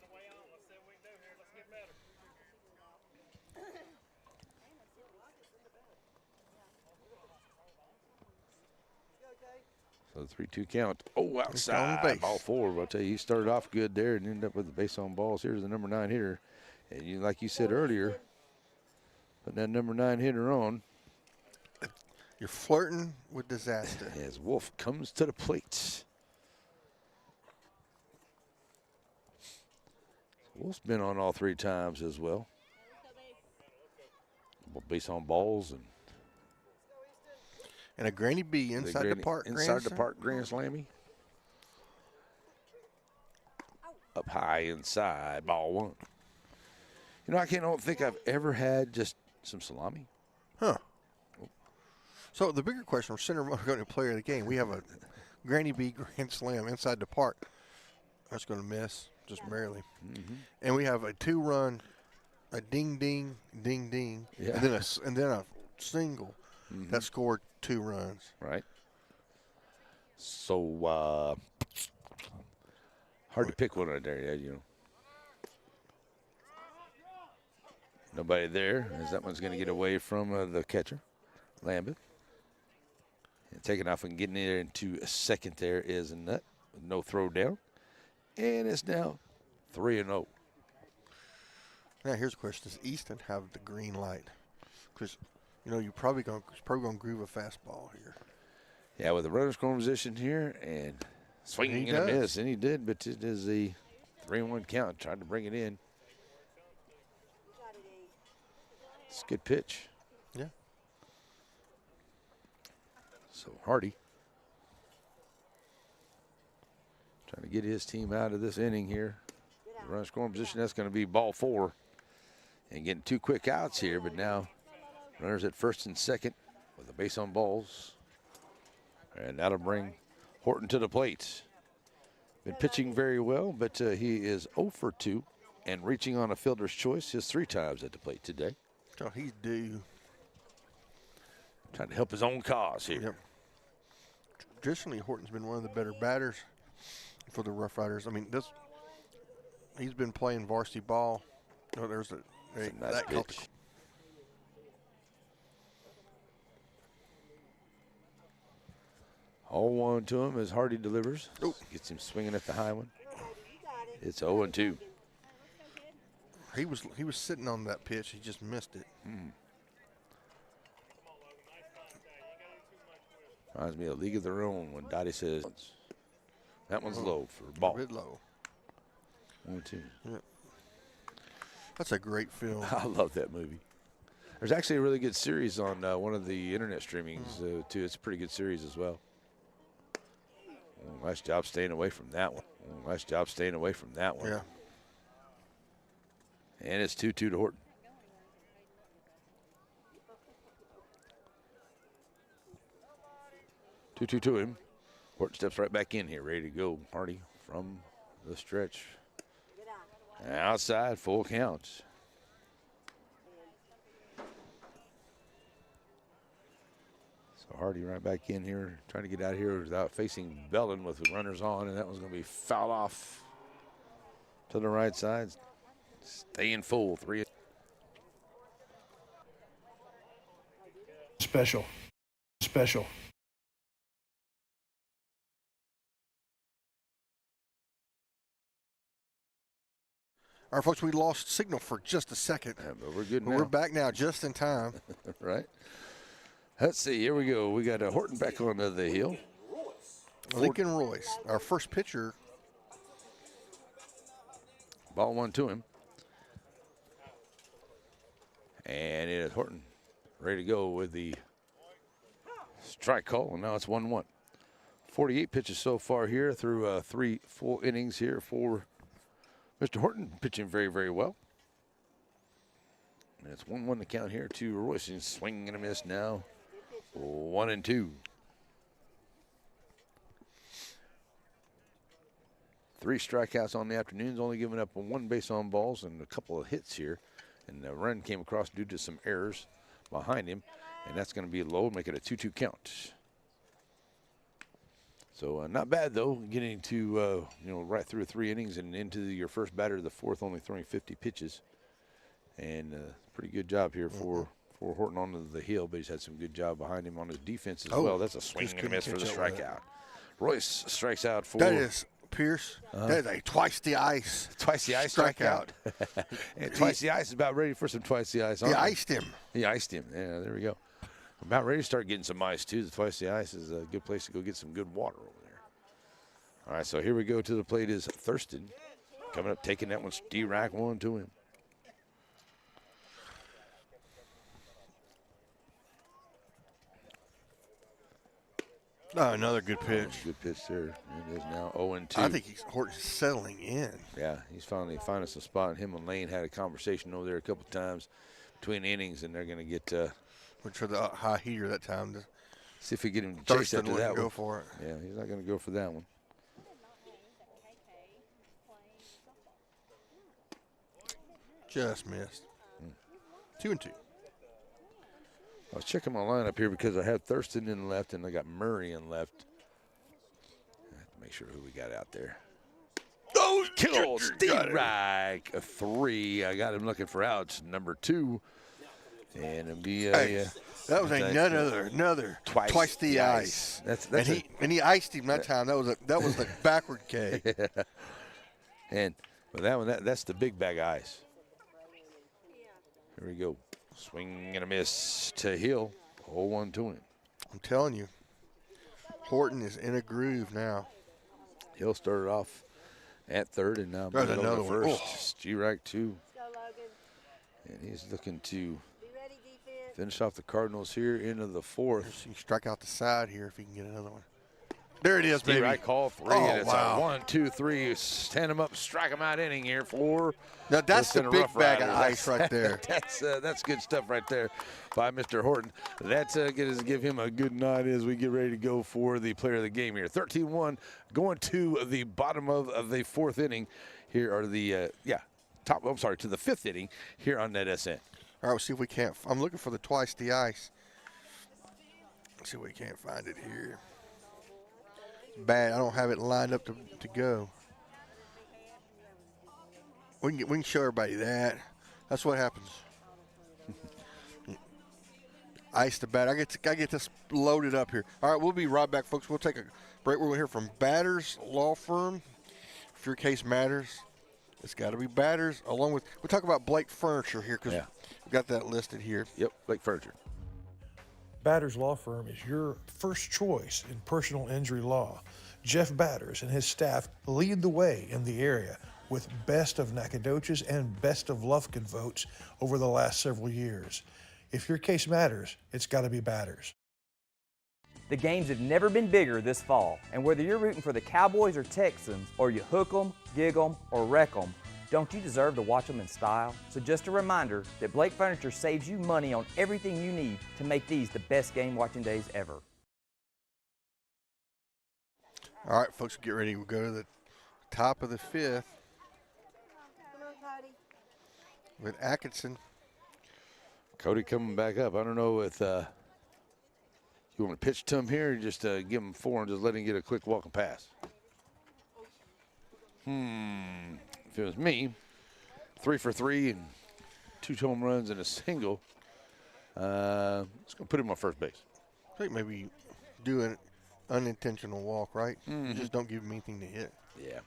So the 3-2 count. Oh, outside. Ball 4. I'll tell you, he started off good there and ended up with the base on balls. Here's the number 9 hitter. And you, like you said earlier, putting that number 9 hitter on. You're flirting with disaster. As Wolf comes to the plate. Wolf's been on all 3 times as well. Base on balls and a Granny B inside the park. Inside the park grand slammy. Up high inside, ball 1. You know, I don't think I've ever had just some salami. Huh. So the bigger question for center going to player of the game, we have a Granny B grand slam inside the park. That's going to miss just barely. Mm-hmm. And we have a 2-run, a ding ding ding ding, yeah. and then a single that scored 2 runs. Right. So hard to pick one right there, you know. Nobody there, as that one's going to get away from the catcher, Lambeth. And taking off and getting there into a second there is a Nutt with no throw down. And it's now 3-0. Now here's a question: does Easton have the green light? Because you know you're probably going to groove a fastball here. Yeah, with the runner scoring position here and swinging and a miss, and he did. But it is a 3-1 count. Tried to bring it in. It's a good pitch. Yeah. So Hardy trying to get his team out of this inning here. The run scoring position, that's going to be ball 4. And getting 2 quick outs here, but now runners at first and second with a base on balls. And that'll bring Horton to the plate. Been pitching very well, but he is 0 for 2 and reaching on a fielder's choice his 3 times at the plate today. Oh, he's due. Trying to help his own cause here. Yep. Traditionally, Horton's been one of the better batters for the Rough Riders. I mean, he's been playing varsity ball. Oh, there's a nice pitch. 0-1 to him as Hardy delivers. Gets him swinging at the high one. It's 0-2. He was sitting on that pitch. He just missed it. Reminds me of League of Their Own when Dottie says, that one's low for ball. A bit low. 1-2. Yeah. That's a great film. I love that movie. There's actually a really good series on one of the internet streamings, too. It's a pretty good series as well. Nice job staying away from that one. Nice job staying away from that one. Yeah. And it's 2-2 to Horton. Two to him. Horton steps right back in here, ready to go. Hardy from the stretch. Outside, full count. So Hardy right back in here, trying to get out of here without facing Bellin with the runners on, and that one's going to be fouled off to the right side. Staying full, 3. Special. All right, folks, we lost signal for just a second. Yeah, but we're good but now. We're back now just in time. Right. Let's see. Here we go. We got Horton back onto the hill. Lincoln Royce, our first pitcher. Ball 1 to him. And it is Horton ready to go with the strike call. And now it's 1-1. 48 pitches so far here through 3 full innings here for Mr. Horton, pitching very, very well. And it's 1-1 to count here to Royce. And swing and a miss now. 1-2. 3 strikeouts on the afternoons, only giving up 1 base on balls and a couple of hits here. And the run came across due to some errors behind him. And that's going to be low, make it a 2-2 count. So not bad, though, getting to, right through 3 innings and into your first batter of the 4th, only throwing 50 pitches. And pretty good job here for Horton onto the hill, but he's had some good job behind him on his defense as well. That's a swing and a miss for the strikeout. Royce strikes out for. That is Pierce. That is a twice the ice. Twice the ice strikeout. And twice the ice is about ready for some twice the ice. He iced him. He iced him. Yeah, there we go. About ready to start getting some ice, too. The twice the ice is a good place to go get some good water over there. All right, so here we go to the plate is Thurston. Coming up, taking that one, D-rack 1 to him. Oh, another good pitch. Good pitch there. It is now 0-2. I think Horton's settling in. Yeah, he's finally finding some spot. Him and Lane had a conversation over there a couple times between innings, and they're going to get which for the high heater that time. See if we get him to chase after that one. Go for it. Yeah, he's not going to go for that one. Just missed. 2-2. I was checking my lineup here because I had Thurston in left and I got Murray in left. I have to make sure who we got out there. Oh, kill Steve Reich, a 3. I got him looking for outs, number 2. And it'll be that was another twice the ice. That's and he iced him that time. That was the backward K. Yeah. And with that one, that's the big bag of ice. Here we go. Swing and a miss to Hill. 0-1 to him. I'm telling you, Horton is in a groove now. Hill started off at third and now another first. Oh. G-Rack 2. And he's looking to Finish off the Cardinals here into the fourth. He can strike out the side here if he can get another one. There it is, Steve, baby. I call 3, and it's a 1, 2, 3. Stand him up, strike him out inning here for. Now that's the big Rough bag of Riders. ice right there. That's good stuff right there by Mr. Horton. That's going to give him a good nod as we get ready to go for the player of the game here. 13-1 going to the bottom of the fourth inning. Here are the to the fifth inning here on NetSN. All right, we'll see if we can't. I'm looking for the twice the ice. Let's see if we can't find it here. Bad. I don't have it lined up to go. We can show everybody that. That's what happens. Ice the bat. I get this loaded up here. All right, we'll be right back, folks. We'll take a break. We're going to hear from Batters Law Firm. If your case matters, it's got to be Batters. Along with, we'll talk about Blake Furniture here because we've got that listed here. Yep, Blake Furniture. Batters Law Firm is your first choice in personal injury law. Jeff Batters and his staff lead the way in the area with best of Nacogdoches and best of Lufkin votes over the last several years. If your case matters, it's got to be Batters. The games have never been bigger this fall, and whether you're rooting for the Cowboys or Texans, or you hook 'em, gig 'em, or wreck 'em, don't you deserve to watch them in style? So just a reminder that Blake Furniture saves you money on everything you need to make these the best game watching days ever. All right, folks, get ready. We'll go to the top of the fifth with Atkinson. Cody coming back up. I don't know if you want to pitch to him here or just give him 4 and just let him get a quick walk and pass. If it was me, 3 for 3 and 2 home runs and a single. It's going to put him on first base. I think maybe do an unintentional walk, right? You just don't give him anything to hit. Yeah.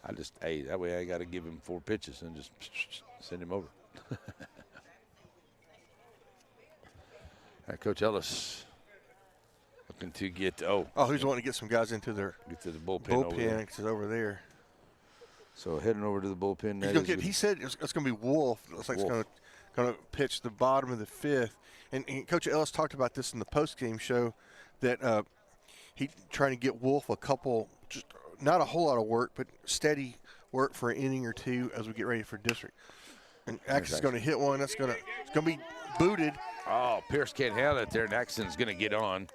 That way I got to give him 4 pitches and just send him over. All right, Coach Ellis looking to get, he's wanting to get some guys into their the bullpen. Bullpen is over there. So heading over to the bullpen. He said it's going to be Wolf. It looks like it's going to pitch the bottom of the fifth. And Coach Ellis talked about this in the postgame show that he trying to get Wolf a couple, just not a whole lot of work, but steady work for an inning or 2 as we get ready for district. And Axon's going to hit one. It's going to be booted. Oh, Pierce can't handle it there, and Axon's going to get on.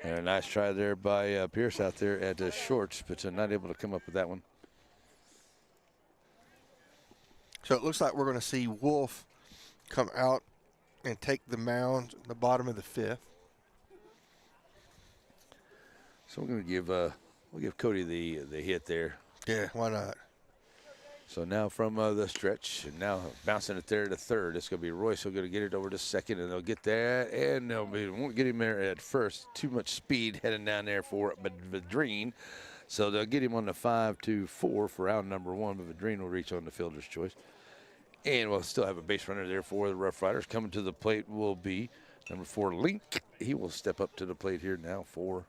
And a nice try there by Pierce out there at the shorts, but not able to come up with that one. So it looks like we're going to see Wolf come out and take the mound the bottom of the fifth. So we're going to give we'll give Cody the hit there. Yeah, why not? So now from the stretch, and now bouncing it there to third. It's going to be Royce who's going to get it over to second, and they'll get that, and won't get him there at first. Too much speed heading down there for Vadrine. So they'll get him on the 5-2-4 for out number 1, but Vadrine will reach on the fielder's choice. And we'll still have a base runner there for the Rough Riders. Coming to the plate will be number 4, Link. He will step up to the plate here now for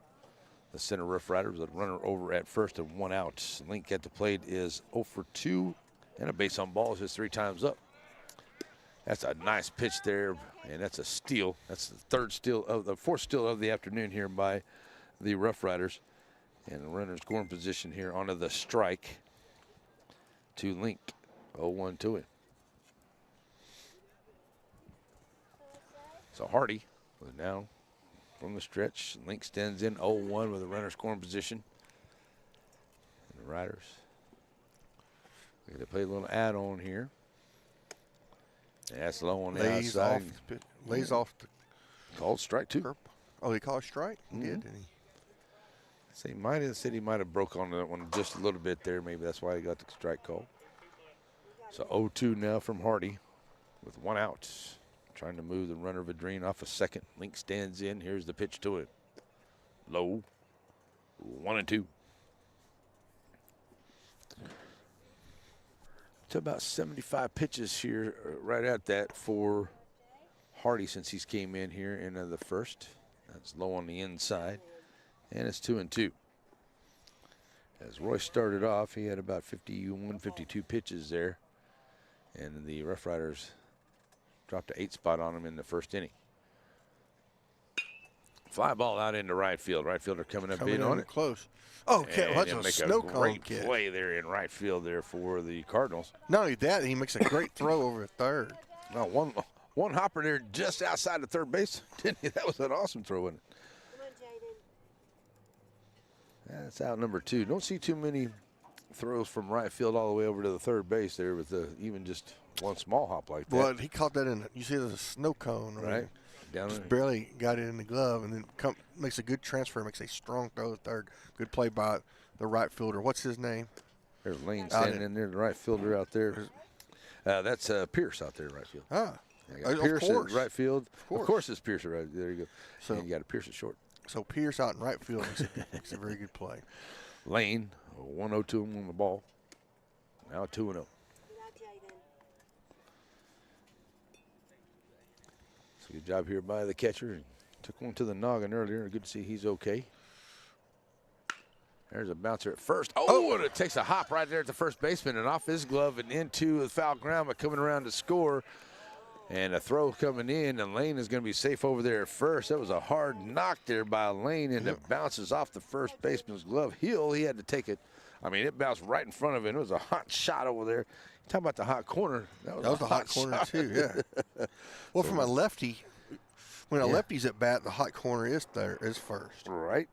the center Rough Riders. A runner over at first and 1 out. Link at the plate is 0 for 2 and a base on balls, just 3 times up. That's a nice pitch there, and that's a steal. That's the fourth steal of the afternoon here by the Rough Riders. And the runner scoring position here onto the strike to Link. 0-1 to him. So Hardy now from the stretch. Link stands in 0-1 with a runner scoring position. And the Riders, they're going to play a little add-on here. And that's low on the outside. Lays off the called strike 2. Oh, he called strike? He did, didn't he? So he might have said he might have broke on that one just a little bit there. Maybe that's why he got the strike call. So 0-2 now from Hardy with 1 out. Trying to move the runner Vadrine off a second. Link stands in. Here's the pitch to it. Low. 1-2. To about 75 pitches here, right at that for Hardy since he's came in here in the first. That's low on the inside. And it's 2-2. As Royce started off, he had about 51, 52 pitches there. And the Rough Riders dropped an 8 spot on him in the first inning. Fly ball out into right field. Right fielder coming up in on it. Close. Oh, And that's he'll a make snow a cone great kick. play there in right field there for the Cardinals. Not only that, he makes a great throw over third. Now, one hopper there just outside of third base. Didn't he? That was an awesome throw, wasn't it? That's out number 2. Don't see too many throws from right field all the way over to the third base there with even just one small hop like that. Well, he caught that in. You see, there's a snow cone, right? Down just barely got it in the glove, and then makes a good transfer, makes a strong throw to third. Good play by the right fielder. What's his name? There's Lane standing in there, the right fielder out there. That's Pierce out there in right field. Ah, Pierce of course. at right field. Of course, it's Pierce at right. There you go. So and you got a Pierce at short. So Pierce out in right field makes a very good play. Lane, 1-0-2 on the ball. Now 2-0. So good job here by the catcher. Took one to the noggin earlier. Good to see he's okay. There's a bouncer at first. Oh, and it takes a hop right there at the first baseman and off his glove and into the foul ground, but coming around to score. And a throw coming in, and Lane is going to be safe over there at first. That was a hard knock there by Lane, and it bounces off the first baseman's glove. He had to take it. I mean, it bounced right in front of him. It was a hot shot over there. Talk about the hot corner. That was a hot corner too, yeah. Well, from a lefty, when a lefty's at bat, the hot corner is first. Right.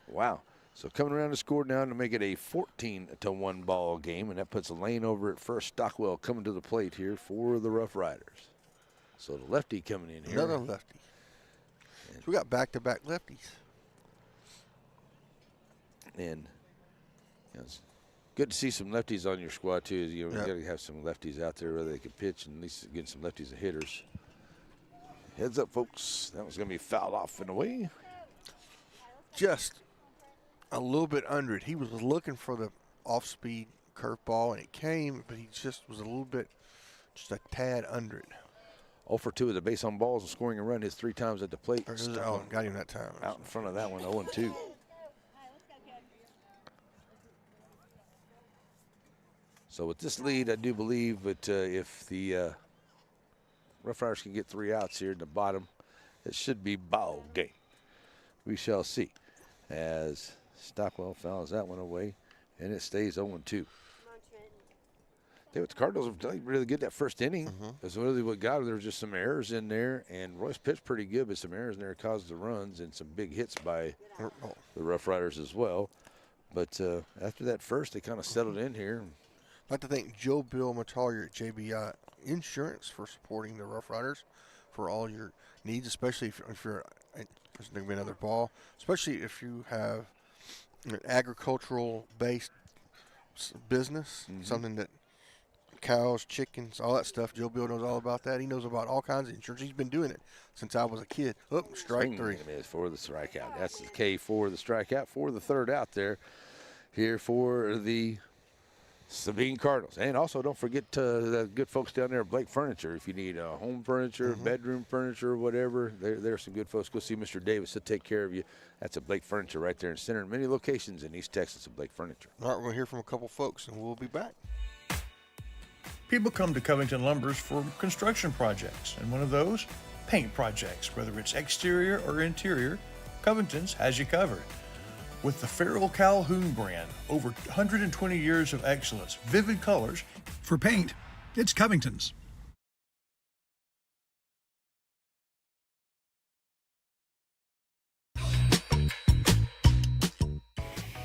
Wow. So coming around to score now to make it a 14-1 ball game, and that puts Lane over at first. Stockwell coming to the plate here for the Rough Riders. So the lefty coming in here. Another lefty. So we got back-to-back lefties. And it's good to see some lefties on your squad too. You got to have some lefties out there where they can pitch and at least get some lefties and hitters. Heads up, folks. That was going to be fouled off and away. Just a little bit under it. He was looking for the off-speed curveball, and it came, but he just was a little bit, just a tad under it. 0 for 2 with the base on balls and scoring a run his 3 times at the plate. Got him that time. Out in front of that one, 0-2. So with this lead, I do believe that if the Rough Riders can get 3 outs here in the bottom, it should be ball game. We shall see. As Stockwell fouls that one away, and it stays 0-2. The Cardinals have played really good that first inning. That's really what got them. There was just some errors in there, and Royce pitched pretty good, but some errors in there caused the runs and some big hits by the Rough Riders as well. But after that first, they kind of settled in here. I'd like to thank Joe Bill Matalier at JBI Insurance for supporting the Rough Riders for all your needs, especially if you're there's going to be another ball, especially if you have an agricultural-based business, something that cows, chickens, all that stuff. Joe Bill knows all about that. He knows about all kinds of insurance. He's been doing it since I was a kid. Oh, strike 3. It is for the strikeout. That's the K for the strikeout for the third out there here for the Sabine Cardinals. And also don't forget the good folks down there at Blake Furniture. If you need home furniture, bedroom furniture, whatever, there's some good folks. Go see Mr. Davis. He'll take care of you. That's at Blake Furniture right there in the center. In many locations in East Texas at Blake Furniture. All right, we're going to hear from a couple folks, and we'll be back. People come to Covington Lumbers for construction projects, and one of those, paint projects. Whether it's exterior or interior, Covington's has you covered. With the Farrell Calhoun brand, over 120 years of excellence, vivid colors. For paint, it's Covington's.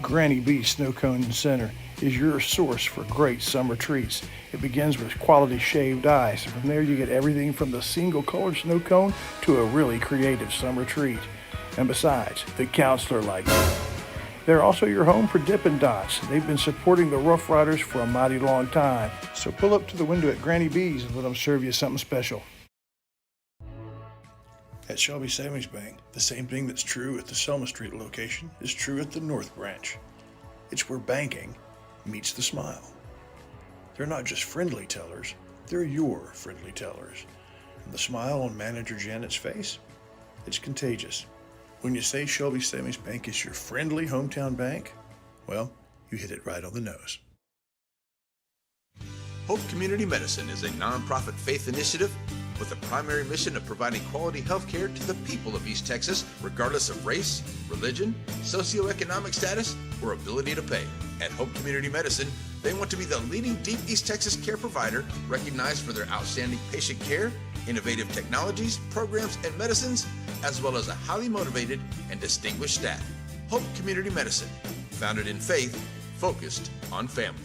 Granny B Snow Cone Center is your source for great summer treats. It begins with quality shaved ice, and from there you get everything from the single colored snow cone to a really creative summer treat. And besides, the counselor likes it. They're also your home for Dippin' Dots. They've been supporting the Rough Riders for a mighty long time. So pull up to the window at Granny B's and let them serve you something special. At Shelby Savings Bank, the same thing that's true at the Selma Street location is true at the North Branch. It's where banking meets the smile. They're not just friendly tellers, they're your friendly tellers. And the smile on Manager Janet's face, it's contagious. When you say Shelby Savings Bank is your friendly hometown bank, well, you hit it right on the nose. Hope Community Medicine is a nonprofit faith initiative with the primary mission of providing quality health care to the people of East Texas, regardless of race, religion, socioeconomic status, or ability to pay. At Hope Community Medicine, they want to be the leading deep East Texas care provider, recognized for their outstanding patient care, innovative technologies, programs, and medicines, as well as a highly motivated and distinguished staff. Hope Community Medicine, founded in faith, focused on family.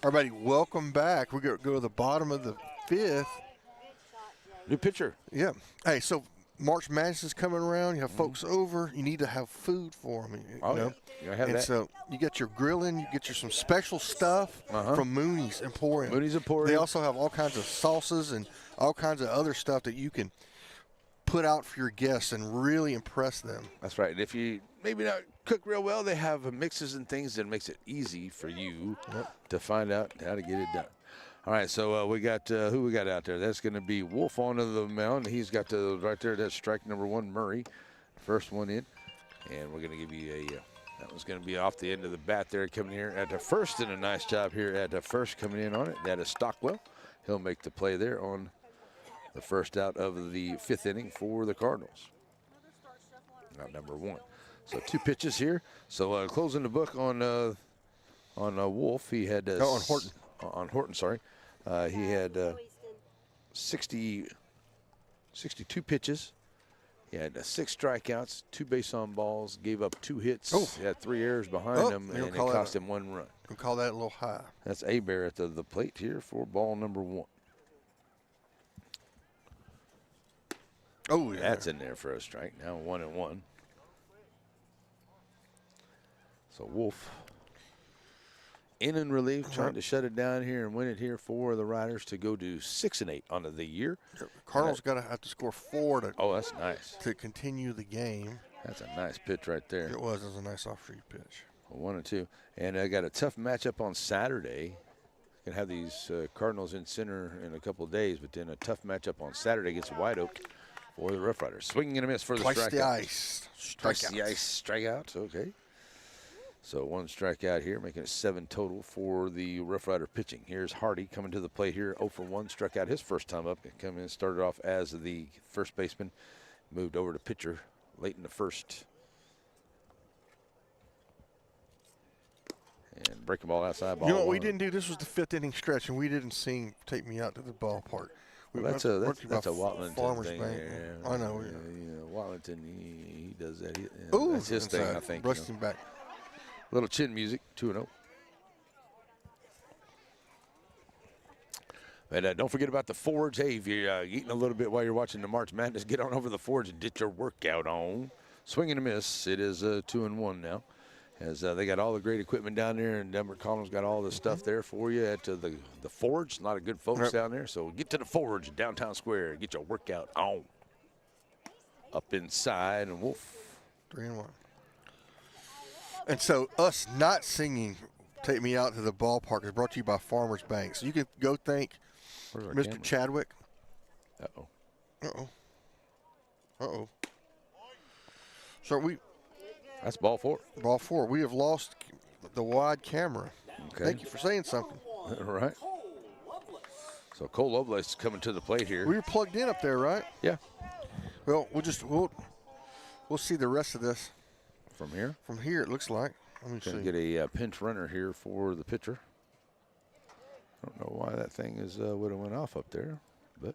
Everybody, welcome back. We're going to go to the bottom of the 5th. New pitcher. Yeah. Hey, so March Madness is coming around. You have folks over. You need to have food for them. Oh, yeah. You gotta have and that. so you get your grilling. You get your some special stuff from Mooney's Emporium. Mooney's Emporium. They also have all kinds of sauces and all kinds of other stuff that you can put out for your guests and really impress them. That's right. And if you maybe not cook real well, they have mixes and things that makes it easy for you to find out how to get it done. All right, so we got who we got out there. That's going to be Wolf onto the mound. He's got the right there. That's strike number 1, Murray. First one in, and we're going to give you a. That was going to be off the end of the bat there, coming here at the first, and a nice job here at the first coming in on it. That is Stockwell. He'll make the play there on the first out of the 5th inning for the Cardinals. Out number 1. So 2 pitches here. So closing the book on Wolf, he had on Horton. On Horton, sorry. He had 62 pitches. He had 6 strikeouts, 2 base on balls, gave up 2 hits. He had 3 errors behind him, and it cost him 1 run. We'll call that a little high. That's Abear at the plate here for ball number 1. Oh, yeah. That's in there for a strike. Now 1-1. So Wolf in relief, trying to shut it down here and win it here for the Riders to go to 6-8 on the year. Cardinals got to have to score 4 to. Oh, that's nice. To continue the game. That's a nice pitch right there. It was a nice off-street pitch. 1-2, and I got a tough matchup on Saturday. Gonna have these Cardinals in center in a couple of days, but then a tough matchup on Saturday against White Oak for the Rough Riders. Swinging and a miss for the strikeout. Twice the ice. Twice the ice strikeouts. Okay. So 1 strikeout here, making it 7 total for the Rough Rider pitching. Here's Hardy coming to the plate here, 0 for 1, struck out his first time up. Come in, started off as the first baseman, moved over to pitcher late in the first. And breaking ball outside, ball You know what 1. we didn't do? This was the 5th inning stretch, and we didn't sing "Take Me Out to the Ballpark." Well, that's a Watlington Farmers thing. Bank. Yeah. I know. Watlington, he does that. Ooh, that's his thing, I think. Brushed him back. Little chin music, 2-0. But don't forget about the Forge. Hey, if you're eating a little bit while you're watching the March Madness, get on over to the Forge and get your workout on. Swing and a miss. It is 2-1 now. As they got all the great equipment down there, and Denver Collins got all the stuff there for you at the Forge. A lot of good folks down there. So get to the Forge, downtown square. Get your workout on. Up inside, and Wolf. 3-1. And so us not singing "Take Me Out to the Ballpark" is brought to you by Farmers Bank. So you can go thank Mr. camera? Chadwick. Uh-oh. Uh-oh. Uh-oh. So that's ball 4. Ball 4. We have lost the wide camera. Okay. Thank you for saying something. All right. So Cole Lovelace is coming to the plate here. We were plugged in up there, right? Yeah. Well, we'll see the rest of this. From here? From here, it looks like. Let me see. Gonna get a pinch runner here for the pitcher. I don't know why that thing would have went off up there, but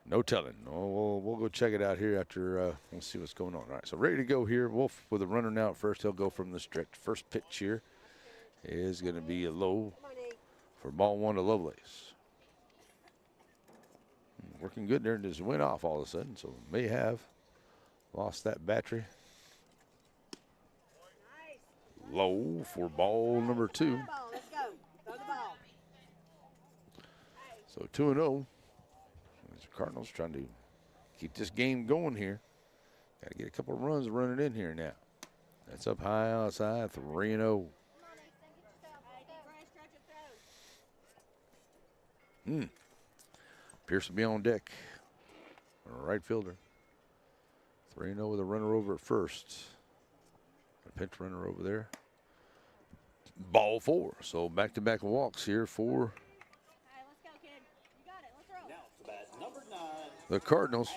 no telling. Oh, we'll go check it out here after. We'll see what's going on. All right, so ready to go here. Wolf with a runner now at first. He'll go from the strict. First pitch here is going to be a low for ball 1 to Lovelace. Working good there, and just went off all of a sudden, so may have lost that battery. Low for ball number 2. Let's go. Throw the ball. So 2-0. The Cardinals trying to keep this game going here. Got to get a couple of runs running in here now. That's up high outside, 3-0. Pierce will be on deck. Right fielder. 3-0 with a runner over at first. A pinch runner over there. ball 4. So back-to-back walks here for the Cardinals.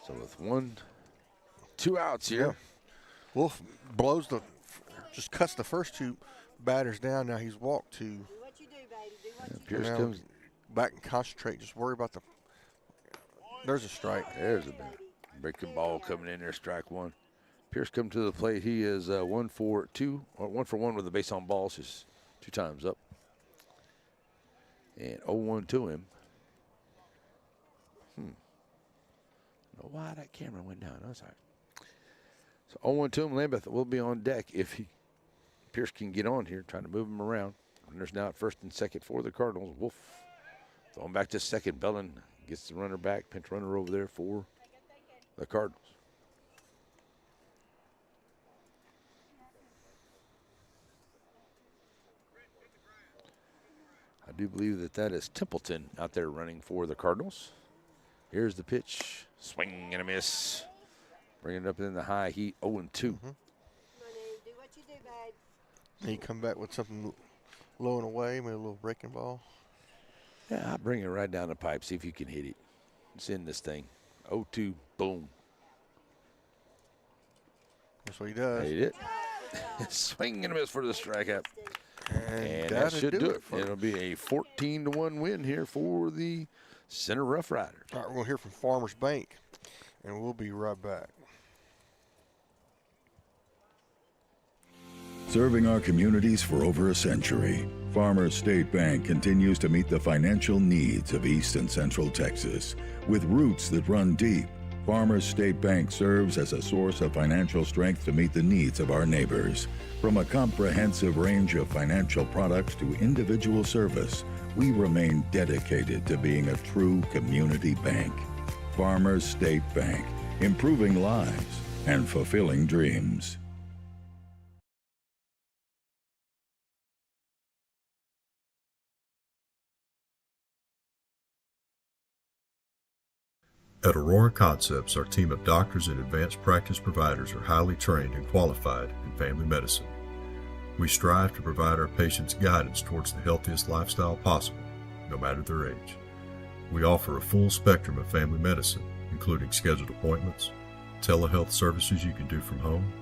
So with 2 outs here. Yeah. Wolf just cuts the first 2 batters down. Now he's walked 2. Pierce comes back and concentrate. Just worry about there's a strike. There's a breaking ball coming in there, strike 1. Pierce come to the plate. He is 1 for 2, or 1 for 1 with the base on balls, just 2 times up. And 0-1 to him. I don't know why that camera went down. That's all right. So 0-1 to him. Lambeth will be on deck if Pierce can get on here, trying to move him around. Runners now at first and second for the Cardinals. Wolf throwing back to second. Bellin gets the runner back. Pinch runner over there for the Cardinals. I do believe that is Templeton out there running for the Cardinals. Here's the pitch. Swing and a miss. Bringing it up in the high heat, 0-2. He come back with something low and away, maybe a little breaking ball. Yeah, I'll bring it right down the pipe, see if you can hit it. It's in this thing. 0-2, boom. That's what he does. Hit it. Swing and a miss for the strikeout. And that that'll should do it. for It'll be a 14-1 win here for the Center Rough Riders. All right, we're going to hear from Farmers Bank, and we'll be right back. Serving our communities for over a century, Farmers State Bank continues to meet the financial needs of East and Central Texas. With roots that run deep, Farmers State Bank serves as a source of financial strength to meet the needs of our neighbors. From a comprehensive range of financial products to individual service, we remain dedicated to being a true community bank. Farmers State Bank, improving lives and fulfilling dreams. At Aurora Concepts, our team of doctors and advanced practice providers are highly trained and qualified in family medicine. We strive to provide our patients guidance towards the healthiest lifestyle possible, no matter their age. We offer a full spectrum of family medicine, including scheduled appointments, telehealth services you can do from home,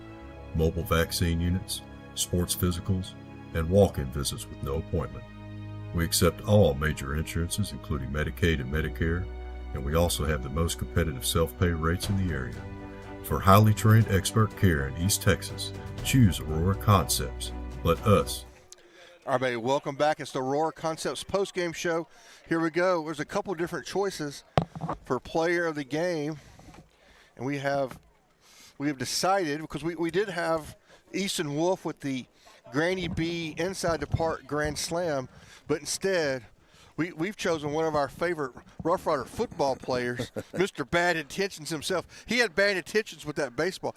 mobile vaccine units, sports physicals, and walk-in visits with no appointment. We accept all major insurances, including Medicaid and Medicare, and we also have the most competitive self-pay rates in the area. For highly trained expert care in East Texas, choose Aurora Concepts. Let us. All right, baby, welcome back. It's the Aurora Concepts postgame show. Here we go. There's a couple different choices for player of the game, and we have decided, because we did have Easton Wolf with the Granny B Inside the Park Grand Slam, but instead we've chosen one of our favorite Rough Rider football players, Mr. Bad Intentions himself. He had bad intentions with that baseball.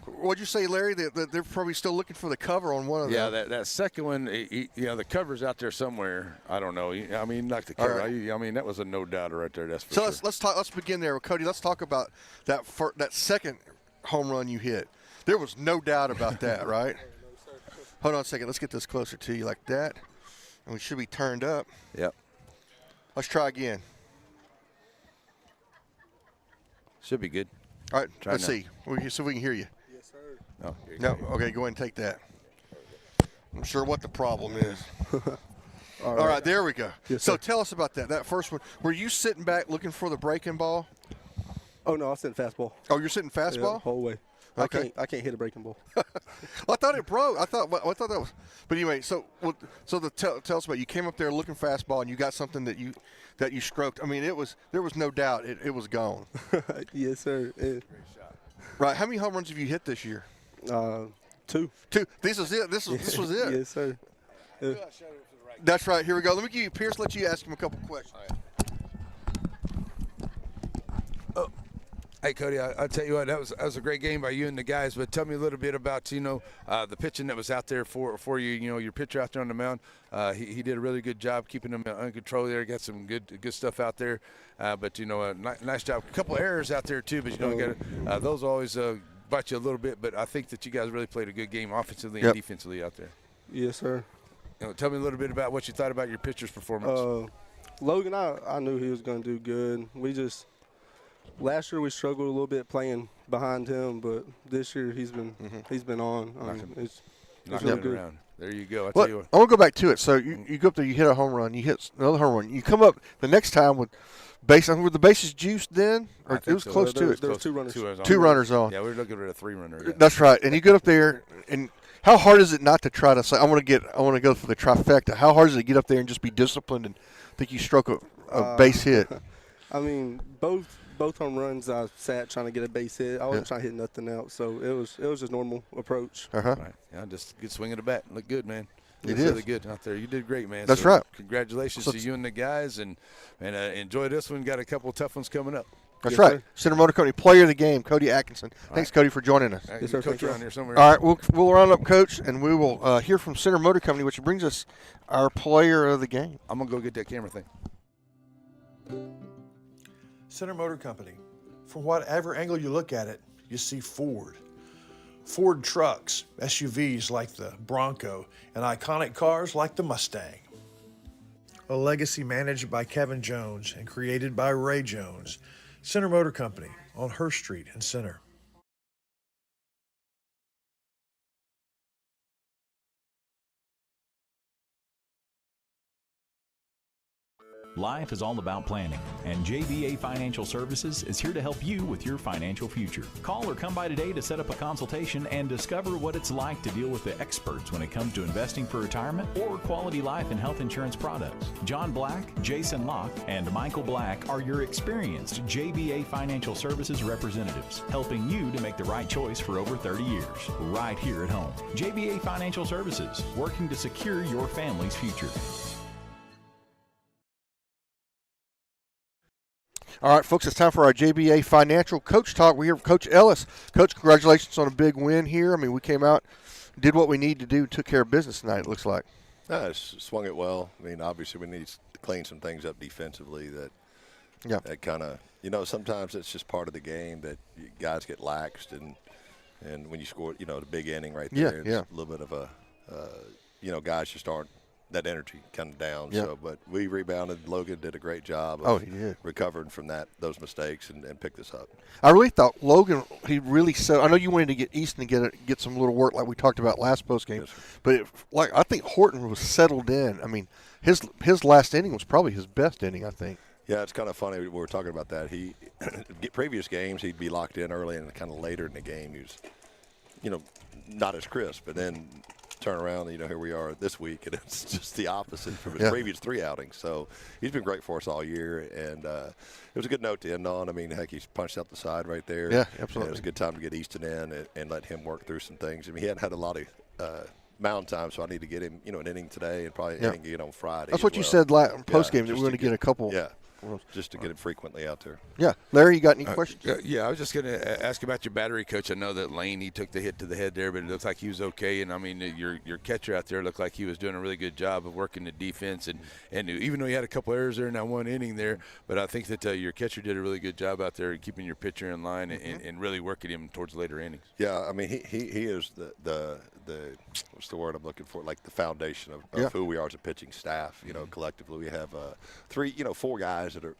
What'd you say, Larry? That they're probably still looking for the cover on one of them. Yeah, that second one, the cover's out there somewhere. I don't know. I mean, like the cover. Right. I mean, that was a no doubter right there. That's for sure. Let's talk. Let's begin there, Cody. Let's talk about that second home run you hit. There was no doubt about that, right? Hold on a second. Let's get this closer to you like that. And we should be turned up. Yep. Let's try again. Should be good. All right, let's see. So we can hear you. Yes, sir. Oh, no, okay, go ahead and take that. I'm sure what the problem is. All right, there we go. Yes, so sir. tell us about that first one. Were you sitting back looking for the breaking ball? Oh, no, I was sitting fastball. Oh, you're sitting fastball? Yeah, whole way. Okay. I can't hit a breaking ball. I thought it broke. I thought that was. But anyway, tell us about it. You came up there looking fastball, and you got something that you stroked. I mean, there was no doubt it was gone. Yes, sir. Yeah. Right. How many home runs have you hit this year? 2. This was it. This was it. Yes, sir. Yeah. That's right. Here we go. Let me give you Pierce. Let you ask him a couple questions. Hey, Cody, I tell you what, that was a great game by you and the guys, but tell me a little bit about, the pitching that was out there for you, your pitcher out there on the mound. He did a really good job keeping him under control there, got some good stuff out there, but, a nice job. A couple errors out there, too, but, those are always bought you a little bit, but I think that you guys really played a good game offensively Yep. and defensively out there. Yes, sir. Tell me a little bit about what you thought about your pitcher's performance. Logan, I knew he was going to do good. Last year we struggled a little bit playing behind him, but this year he's been on. It's really good. Around. There you go. Well, I want to go back to it. So you go up there, you hit a home run, you hit another home run. You come up the next time with were the bases juiced then? Or it was close to it. There was two runners. Two runners on. Yeah, we were looking at a 3-runner. Yeah. That's right. And you get up there, and how hard is it not to try to say, I want to go for the trifecta. How hard is it to get up there and just be disciplined and think you struck a base hit? I mean, both home runs I sat trying to get a base hit. I wasn't trying to hit nothing else, so it was just normal approach. Uh-huh. Right. Yeah, just a good swing of the bat. Look good, man. It is really is. good out there. You did great, man. That's right. Congratulations to you and the guys, and enjoy this one. Got a couple of tough ones coming up. That's right. Sir. Center Motor Company Player of the Game, Cody Atkinson. Thanks, Cody, for joining us. Yes, sir. Coach around here somewhere. All right, we'll round up, Coach, and we will hear from Center Motor Company, which brings us our Player of the Game. I'm gonna go get that camera thing. Center Motor Company. From whatever angle you look at it, you see Ford. Ford trucks, SUVs like the Bronco, and iconic cars like the Mustang. A legacy managed by Kevin Jones and created by Ray Jones. Center Motor Company on Hurst Street in Center. Life is all about planning, and JBA Financial Services is here to help you with your financial future. Call or come by today to set up a consultation and discover what it's like to deal with the experts when it comes to investing for retirement or quality life and health insurance products. John Black, Jason Locke, and Michael Black are your experienced JBA Financial Services representatives, helping you to make the right choice for over 30 years, right here at home. JBA Financial Services, working to secure your family's future. All right, folks, it's time for our JBA Financial Coach Talk. We're here with Coach Ellis. Coach, congratulations on a big win here. I mean, we came out, did what we need to do, took care of business tonight, it looks like. Swung it well. I mean, obviously we need to clean some things up defensively that kind of, sometimes it's just part of the game that guys get laxed, and when you score, the big inning right there, it's a little bit of a, guys just aren't, that energy kind of down. Yeah. So, but we rebounded. Logan did a great job of he did. recovering from those mistakes and picked this up. I really thought Logan, he really said, I know you wanted to get Easton to get some little work like we talked about last postgame, but I think Horton was settled in. I mean, his last inning was probably his best inning, I think. Yeah, it's kind of funny we were talking about that. He previous games he'd be locked in early, and kind of later in the game he was, not as crisp, but then turn around, here we are this week, and it's just the opposite from his previous 3 outings. So he's been great for us all year, and it was a good note to end on. I mean, heck, he's punched out the side right there. Yeah, absolutely. It was a good time to get Easton in and let him work through some things. I mean, he hadn't had a lot of mound time, so I need to get him, an inning today and probably an inning again on Friday. That's what you said post game, that we're going to get a couple. Yeah. Just to get him frequently out there. Yeah. Larry, you got any questions? Yeah, I was just going to ask about your battery coach. I know that Lane, he took the hit to the head there, but it looks like he was okay. And, I mean, your catcher out there looked like he was doing a really good job of working the defense. And even though he had a couple errors there in that one inning there, but I think that your catcher did a really good job out there keeping your pitcher in line and really working him towards later innings. Yeah, I mean, he is the what's the word I'm looking for? Like the foundation of who we are as a pitching staff. Collectively we have 4 guys that are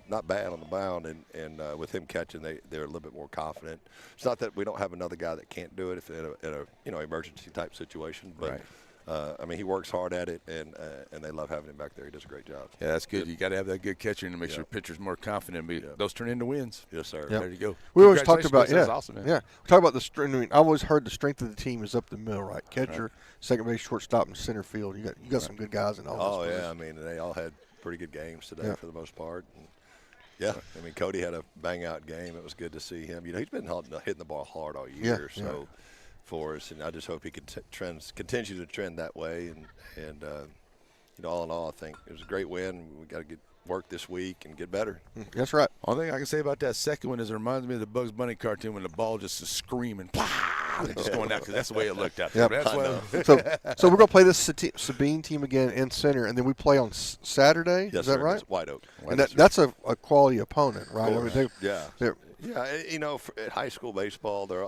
not bad on the mound, and with him catching, they're a little bit more confident. It's not that we don't have another guy that can't do it if in a emergency type situation, but I mean, he works hard at it, and they love having him back there. He does a great job. Yeah, that's good. You got to have that good catcher to make sure pitcher's more confident. Those turn into wins. Yes, sir. There you go. We always talked about awesome, man. we talk about the strength. I mean, I always heard the strength of the team is up the middle, right? Catcher, second base, shortstop, and center field. You got some good guys in all. Oh yeah, I mean, they all had pretty good games today for the most part. And I mean, Cody had a bang-out game. It was good to see him. He's been hitting the ball hard all year, for us, and I just hope he continue to trend that way. And all in all, I think it was a great win. We got to get work this week and get better. That's right. Only thing I can say about that second one is it reminds me of the Bugs Bunny cartoon when the ball just is screaming. just going out because that's the way it looked out there. Yep. That's So we're going to play this Sabine team again in center, and then we play on Saturday. Yes, Is that sir. right? It's White Oak. And that's a quality opponent, right? I mean, Yeah, you know, at high school baseball, they're,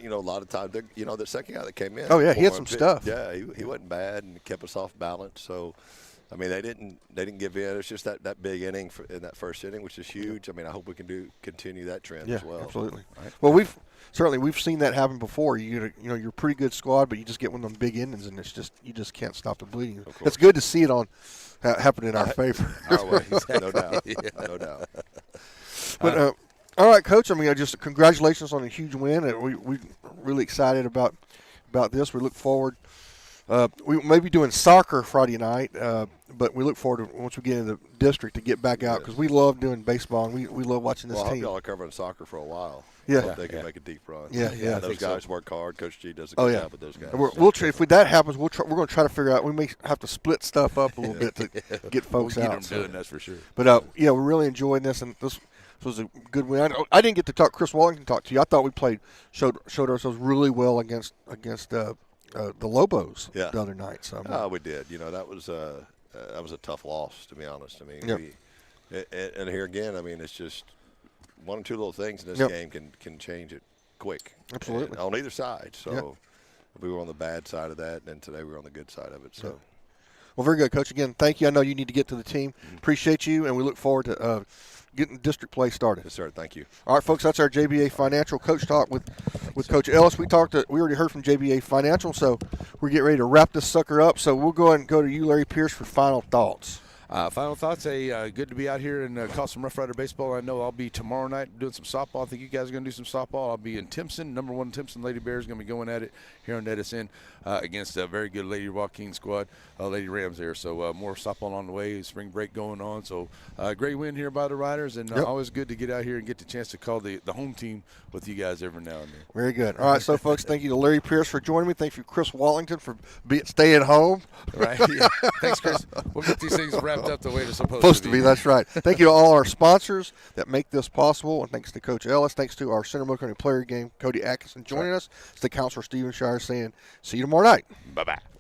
you know, a lot of times, you know, the second guy that came in. Oh, yeah, he had some stuff. Yeah, he wasn't bad and kept us off balance. So, I mean, they didn't give in. It's just that big inning in that first inning, which is huge. I mean, I hope we can continue that trend as well. Absolutely. Right. Well, we've seen that happen before. You know, you're a pretty good squad, but you just get one of them big innings, and you just can't stop the bleeding. It's good to see it happen in our favor. Our way, no doubt. No doubt. But all right, Coach. I mean, just congratulations on a huge win. We're really excited about this. We look forward. We may be doing soccer Friday night, but we look forward to, once we get in the district, to get back out because we love doing baseball and we love watching this team. I hope team. y'all are covering soccer for a while. Yeah. I hope they can make a deep run. Yeah. Those guys work hard. Coach G does a good job with those guys. We'll try, if that happens, we're going to try to figure out. We may have to split stuff up a little bit to get folks we'll out. Get them doing, that's for sure. But we're really enjoying this, and this was a good win. I didn't get to talk. Chris Wallington talked to you. I thought we showed ourselves really well against the Lobos the other night. So we did. You know, that was a tough loss, to be honest. I mean, and here again, I mean, it's just one or two little things in this game can change it quick. Absolutely. On either side. So we were on the bad side of that, and then today we were on the good side of it. So. Well, very good, Coach. Again, thank you. I know you need to get to the team. Appreciate you, and we look forward to getting district play started. Yes, sir. Thank you. All right, folks, that's our JBA Financial Coach Talk with Coach Ellis. We already heard from JBA Financial, so we're getting ready to wrap this sucker up. So we'll go ahead and go to you, Larry Pierce, for final thoughts. Final thoughts, good to be out here and call some Rough Rider baseball. I know I'll be tomorrow night doing some softball. I think you guys are going to do some softball. I'll be in Timpson. Number 1 Timpson Lady Bears going to be going at it here on Edison against a very good Lady Joaquin squad, Lady Rams there. So more softball on the way, spring break going on. So great win here by the Riders, and always good to get out here and get the chance to call the home team with you guys every now and then. Very good. All right, so folks, thank you to Larry Pierce for joining me. Thank you, Chris Wallington, for staying home. Right. Yeah. Thanks, Chris. We'll get these things wrapped up the way they're supposed to be. That's right. Thank you to all our sponsors that make this possible, and thanks to Coach Ellis. Thanks to our Centerville County Player Game, Cody Atkinson, joining us. It's the Counselor Stephen Shire saying, see you tomorrow night. Bye-bye.